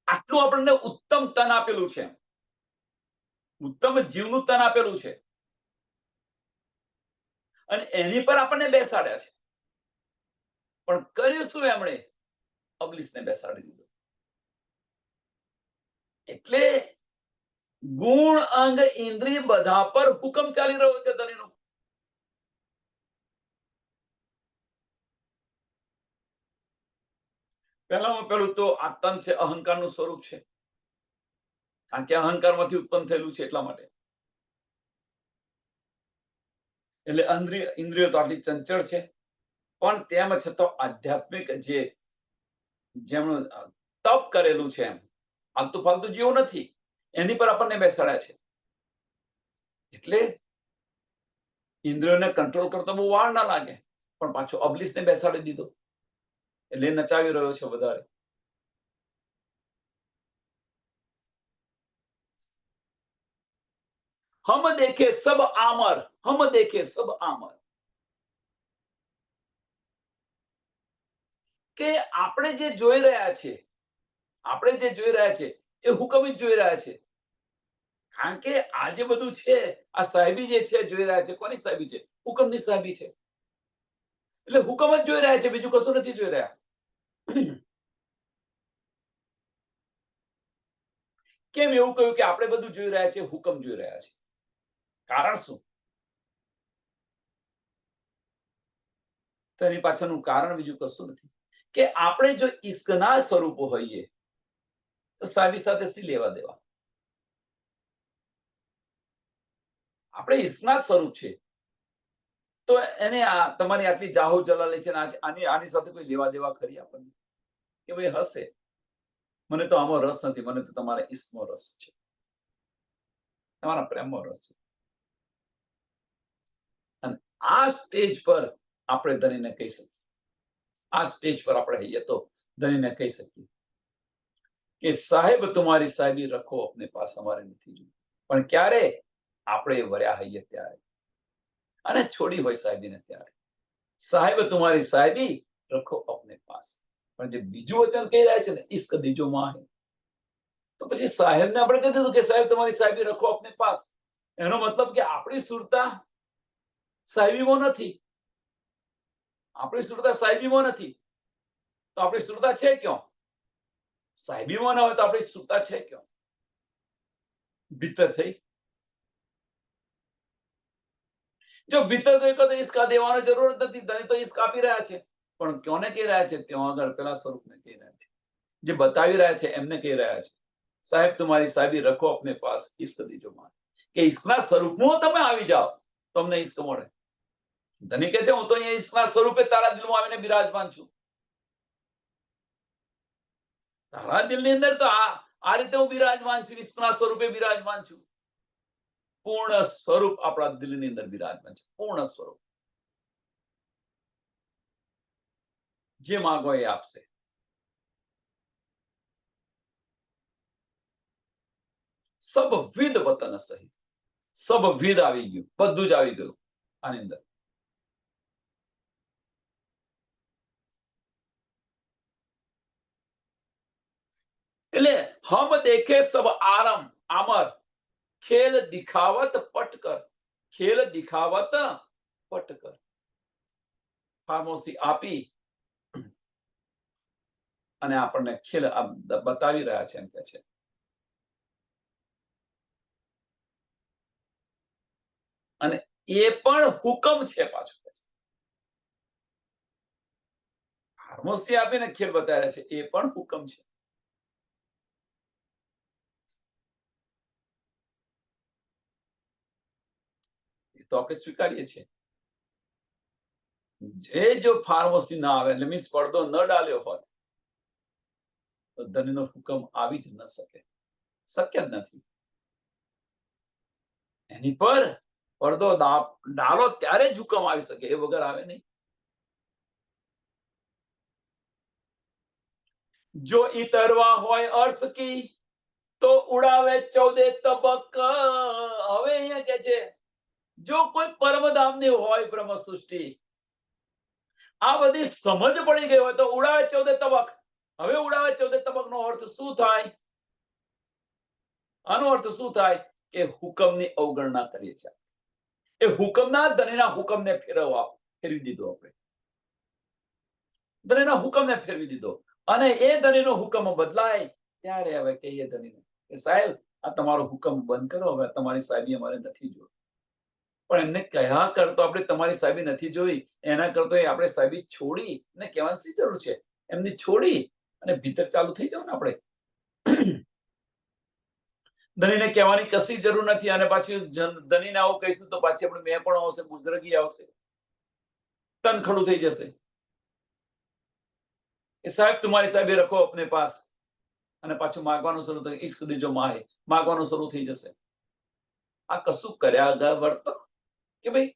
આટલું આપણને ઉત્તમ તન આપેલું છે, ઉત્તમ જીવનું તન આપેલું છે, અને એની પર આપણને બેસાડ્યા છે. પણ કર્યું શું એમણે? અબલીસને બેસાડી દીધો. એટલે ગુણ અંગ ઇન્દ્રિય બધા પર હુકમ ચાલી રહ્યો છે ધણીનો. પહેલું તો આ તન છે, અહંકારનું સ્વરૂપ છે, કારણ કે અહંકારમાંથી ઉત્પન્ન થયેલું છે, એટલા માટે. એટલે ઇન્દ્રિયો તો આટલી ચંચળ છે, પણ તેમ છતાં આધ્યાત્મિક જેમનું તપ કરેલું છે, એમ આલતુ ફાલતુ જેવું નથી, એની પર આપણને બેસાડ્યા છે. એટલે ઇન્દ્રિયોને કંટ્રોલ કરતો બહુ વાર ના લાગે, પણ પાછો અબલીસને બેસાડી દીધો, એટલે નચાવી રહ્યો છે વધારે. હમ દેખે સબ આમર, હમ દેખે સબ આમર. કે આપણે જે જોઈ રહ્યા છે, એ હુકમ જ જોઈ રહ્યા છે. કારણ કે આ જે બધું છે, આ સાહેબી જે છે જોઈ રહ્યા છે, કોની સાહેબી છે? હુકમની સાહેબી છે. એટલે હુકમ જ જોઈ રહ્યા છે, બીજું કશું નથી જોઈ રહ્યા. કેમ એવું કહ્યું કે આપણે બધું જોઈ રહ્યા છે, હુકમ જોઈ રહ્યા છે? કારણ શું? તો એની પાછળનું કારણ બીજું કશું નથી, કે આપણે જો ઈશ્કના સ્વરૂપો હોઈએ તો સાહેબી સાથે શી લેવા દેવા? આપણે ઈશ્કના સ્વરૂપ છે, તો એને તમારી આટલી જાહો જલાલી છે, આની સાથે કોઈ લેવા દેવા ખરી આપણને? કે ભાઈ હશે, મને તો આમાં રસ નથી, મને તો તમારા ઈશ્કમાં રસ છે, તમારા પ્રેમમાં રસ છે. અને આ સ્ટેજ પર આપણે ધણીને કહી શકીએ, આ સ્ટેજ પર આપણે હૈયે તો ધણીને કહી શકીએ કે સાહેબ તમારી સાહેબી રખો અપને પાસ, અમારે નથી જોઈ. પણ ક્યારે? આપણે વર્યા હૈયે ત્યારે, અને છોડી હોય સાહેબીને ત્યારે. સાહેબ તમારી સાહેબી રખો અપને પાસ. પણ જે બીજું વચન કહી રહ્યા છે ને, ઇશ્ક દીજો માં હે, તો પછી સાહેબને આપણે કહી દીધું કે સાહેબ તમારી સાહેબી રખો અપને પાસ. એનો મતલબ કે આપણી સુરતા સાહેબીમાં નથી, આપણી સુરતા સાહેબીમાં નથી, તો આપણી સુરતા છે ક્યાં? સાહેબીમાં ના હોય તો આપણી સુરતા છે ક્યાં? ભીતર થઈ. જો ભીતર થઈ તો ઈશ્ક દેવાની જરૂર નથી, ધણી તો ઈશ્ક આપી રહ્યા છે. પણ કોને કહી રહ્યા છે? ત્યાં આગળ પેલા સ્વરૂપને કહી રહ્યા છે, જે બતાવી રહ્યા છે એમને કહી રહ્યા છે, સાહેબ તમારી સાહેબી રખો અપને પાસ, ઈશ્ક દીજો માં. કે ઈશ્કના સ્વરૂપમાં તમે આવી જાઓ, તમને ઈશ્ક મળે. ધની કે છે હું તો અહીંયા ઈશ્કના સ્વરૂપે તારા દિલમાં આવીને બિરાજમાન છું. તારા દિલની અંદર તો આ રીતે હું બિરાજમાન છું, ઈશ્કના સ્વરૂપે બિરાજમાન છું. પૂર્ણ સ્વરૂપ આપણા દિલની અંદર બિરાજમાન છે, પૂર્ણ સ્વરૂપ. જે માંગો એ આપશે. સબ વિદ વતન સહિત, સબ વિદ આવી ગયું, બધું જ આવી ગયું આની અંદર. એટલે હમ દેખે સબ આરમ આમર, ખેલ દિખાવત પટકર, ખેલ દિખાવત પટકર. ખામોશી આપી અને આપણને ખેલ બતાવી રહ્યા છે, એમ કે છે. અને એ પણ હુકમ છે. પાછું ખામોશી આપીને ખેલ બતાવ્યા છે, એ પણ હુકમ છે. એ તો આપણે સ્વીકારીએ છીએ. જો ફાર્મસી ના આવે એટલે મીન્સ પડદો ન ડાલ્યો હોત તો ધણીનો હુકમ આવી જ ન શકે, શક્ય જ નથી. એની પર પડદો ડાલો ત્યારે જ હુકમ આવી શકે, એ વગર આવે નહીં. જો ઈતરવા હોય અર્થ કી તો ઉડાવે 14 તબક. હવે અહીંયા કે છે જો કોઈ પરમધામની હોય બ્રહ્મ સૃષ્ટિ, આ બધી સમજ પડી ગઈ હોય તો ઉડાવે 14 તબક. હવે ઉડાવે 14 તબક નો અર્થ શું થાય? આનો અર્થ શું થાય કે હુકમની અવગણના કરીએ છીએ. એ હુકમના ધણીના હુકમને ફેરવી દીધો. આપણે ધણીના હુકમને ફેરવી દીધો અને એ ધણીનો હુકમ બદલાય ત્યારે હવે કહીએ ધણીને કે સાહેબ આ તમારો હુકમ બંધ કરો, હવે તમારી સાહેબી અમારે નથી જોઈ. પણ એમને કયા કરતો આપણે તમારી સાહેબી નથી જોઈ, એના કરતો આપણે સાહેબી છોડી ને કહેવાની શી જરૂર છે? એમની છોડી અને ભીતર ચાલુ થઈ જાવ ને આપણે. ધણીને કહેવાની કશી જરૂર નથી. અને પાછી ધણીને આવું કહીશું તો પાછી આપણે મેં પણ આવશે, બુજરગી આવશે, તનખડું થઈ જશે. એ સાહેબ તમારી સાહેબે રખો અપને પાસ, અને પાછું માગવાનું શરૂ થઈ, ઈશ્ક દીજો માહે, માગવાનું શરૂ થઈ જશે. આ કશું કર્યા વગર વર્તન કે ભાઈ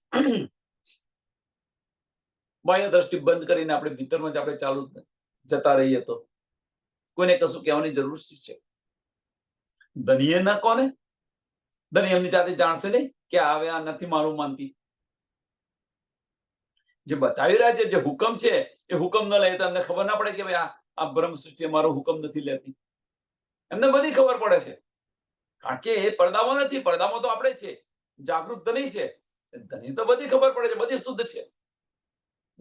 બાહ્ય દ્રષ્ટિ બંધ કરીને આપણે ભીતરમાં જ આપણે ચાલુ જતા રહીએ તો કોઈને કશું કહેવાની જરૂર છે? ધણીએ ન કોને? ધણી એમની સાથે જાણશે નહીં કે આવે આ નથી મારું માનતી. જે બતાવી રહ્યા છે, જે હુકમ છે, એ હુકમ ન લે તો એમને ખબર ના પડે કે ભાઈ આ બ્રહ્મ સૃષ્ટિ મારો હુકમ નથી લેતી. એમને બધી ખબર પડે છે, કારણ કે એ પડદામાં નથી. પડદામાં તો આપણે છે, જાગૃત ધણી છે. ધણી તો બધી ખબર પડે છે, બધી શુદ્ધ છે.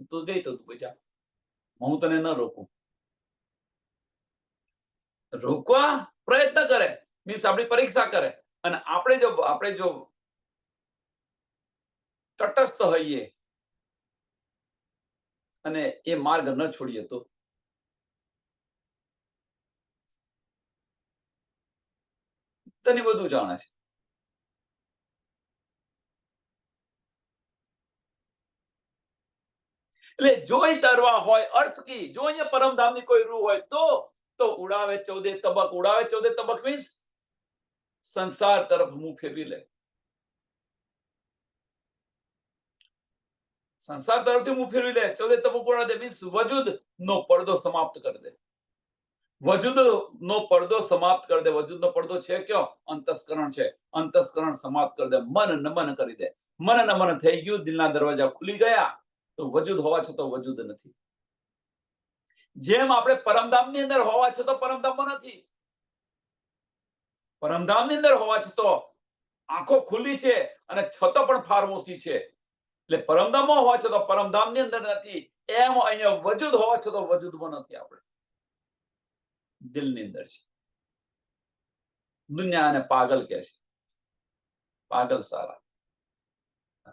તું ગઈ તો તું બચા, હું તને ન રોકું. રોકવા પ્રયત્ન કરે મીન્સ આપણી પરીક્ષા કરે. અને આપણે જો તટસ્થ હોઈએ અને એ માર્ગ ન છોડીએ તો તને બધું જાણે છે. એટલે જોઈ તરવા હોય અર્થ કી, જો અહીંયા પરમધામની કોઈ રૂહ હોય તો ઉડાવે 14 તબક. ઉડાવે 14 તબક મીન્સ સંસાર તરફ મુંહ ફેરવી લે. સંસાર તરફથી મુંહ ફેરવી લે. 14 તબક ઉડાવે મીન્સ વજૂદ નો પડદો સમાપ્ત કરી દે. વજૂદ નો પડદો સમાપ્ત કરી દે. વજૂદ નો પડદો છે કયો? અંતસ્કરણ છે. અંતસ્કરણ સમાપ્ત કરી દે. મન નમન કરી દે. મન નમન થઈ ગયું, દિલના દરવાજા ખુલી ગયા તો વજૂદ હોવા છતાં વજૂદ નથી. જેમ આપણે પરમધામની અંદર હોવા છતાં પરમધામમાં નથી. પરમધામની અંદર હોવા છતાં આંખો ખુલ્લી છે અને છતાં પણ ફાર્મોસી છે. એટલે પરમધામમાં હોવા છતાં પરમધામની અંદર નથી. એમ અહીંયા વજૂદ હોવા છતાં વજૂદમાં નથી. આપણે દિલની અંદર છે. દુનિયાને પાગલ કહે છે. પાગલ સારા.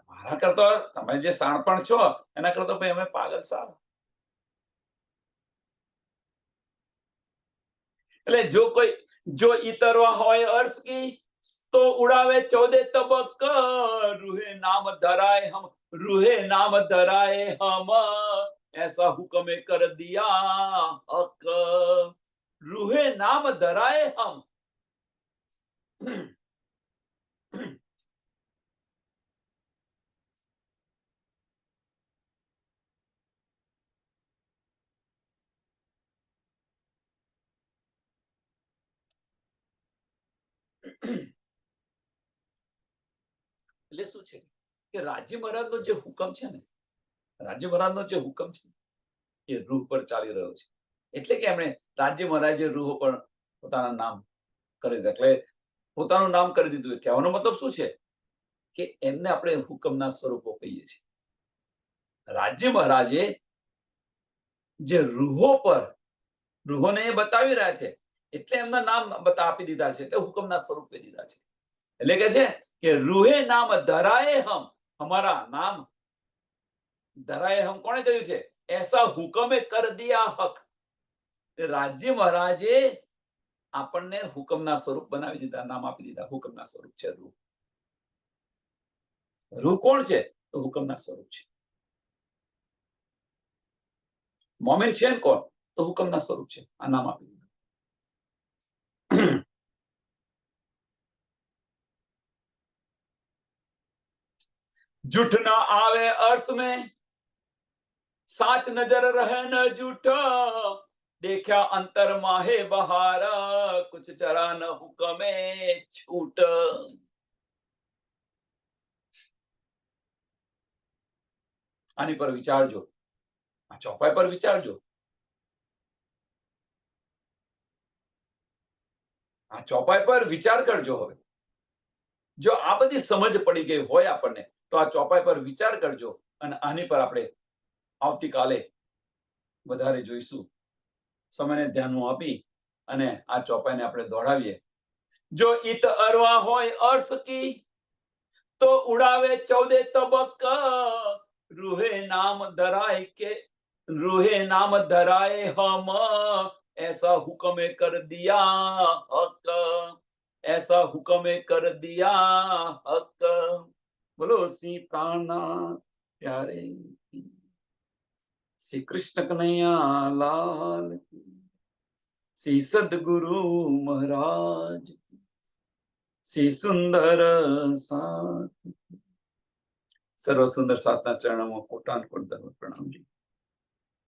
મારા કરતા તમે જે શાણપણ છો એના કરતા ભાઈ અમે પાગલ સારા. એટલે જો ઈતરવા હોય અર્થ કી તો ઉડાવે 14 તબક. રૂહે નામ ધરાए हम, रूहे नाम धराए हम, ऐसा हुक्म कर दिया हक. रूहे नाम धराए हम. એટલે શું છે કે રાજ્ય મહારાજનો જે હુકમ છે ને, રાજ્ય મહારાજનો જે હુકમ છે એ રૂહ પર ચાલી રહ્યો છે. એટલે કે એમણે રાજ્ય મહારાજે રૂહ પર પોતાના નામ કરી દીધા. એટલે પોતાનું નામ કરી દીધું. કહેવાનો મતલબ શું છે કે એમને આપણે હુકમના સ્વરૂપો કહીએ છીએ. રાજ્ય મહારાજે જે રૂહો પર, રૂહોને એ બતાવી રહ્યા છે એટલે એમના નામ આપી દીધા છે. એટલે હુકમના સ્વરૂપે દીધા છે. એટલે કે છે કે રૂહે નામ ધરાએ હમ, हमारा नाम धराए हम कोने कह્યું છે ऐसा हुक्मे कर दिया हक राज्य महाराजे આપણને હુકમના સ્વરૂપ બનાવી દીધા નામ આપી દીધા હુકમના સ્વરૂપ છે રૂ રૂ કોણ છે તો હુકમના સ્વરૂપ છે મોમિન છે કોણ તો હુકમના સ્વરૂપ છે આ નામ આપી દીધું झूठ न आवे अर्थ में साच नजर रहे न झूठा देखा अंतर माहे बहार कुछ चरा न हुक्मे छूट आनी पर विचारजो आ चौपाई पर विचारजो आ चौपाई पर विचार करजो हवे जो आ बधी समझ पड़ी गई होय आपने तो आ चौपाई पर विचार करजो अने आनी पर आपणे आवतीकाले वधारे जोईशुं समयने ध्यान आपी अने आ चौपाईने आपणे दौड़ावीए जो इत अरवा होय अर्थ की तो उड़ावे 14 तबक रूहे नाम धराए के रूहे नाम धराए हम ऐसा हुक्म कर दिया हक ऐसा हुक्म कर दिया हक बोलो सी प्राणा प्यारे श्री कृष्ण कन्हैया लाल श्री सद्गुरु महाराज श्री सुंदर साथ सर्व सुंदर साधना चरणों में कोटान कोट प्रणाम जी।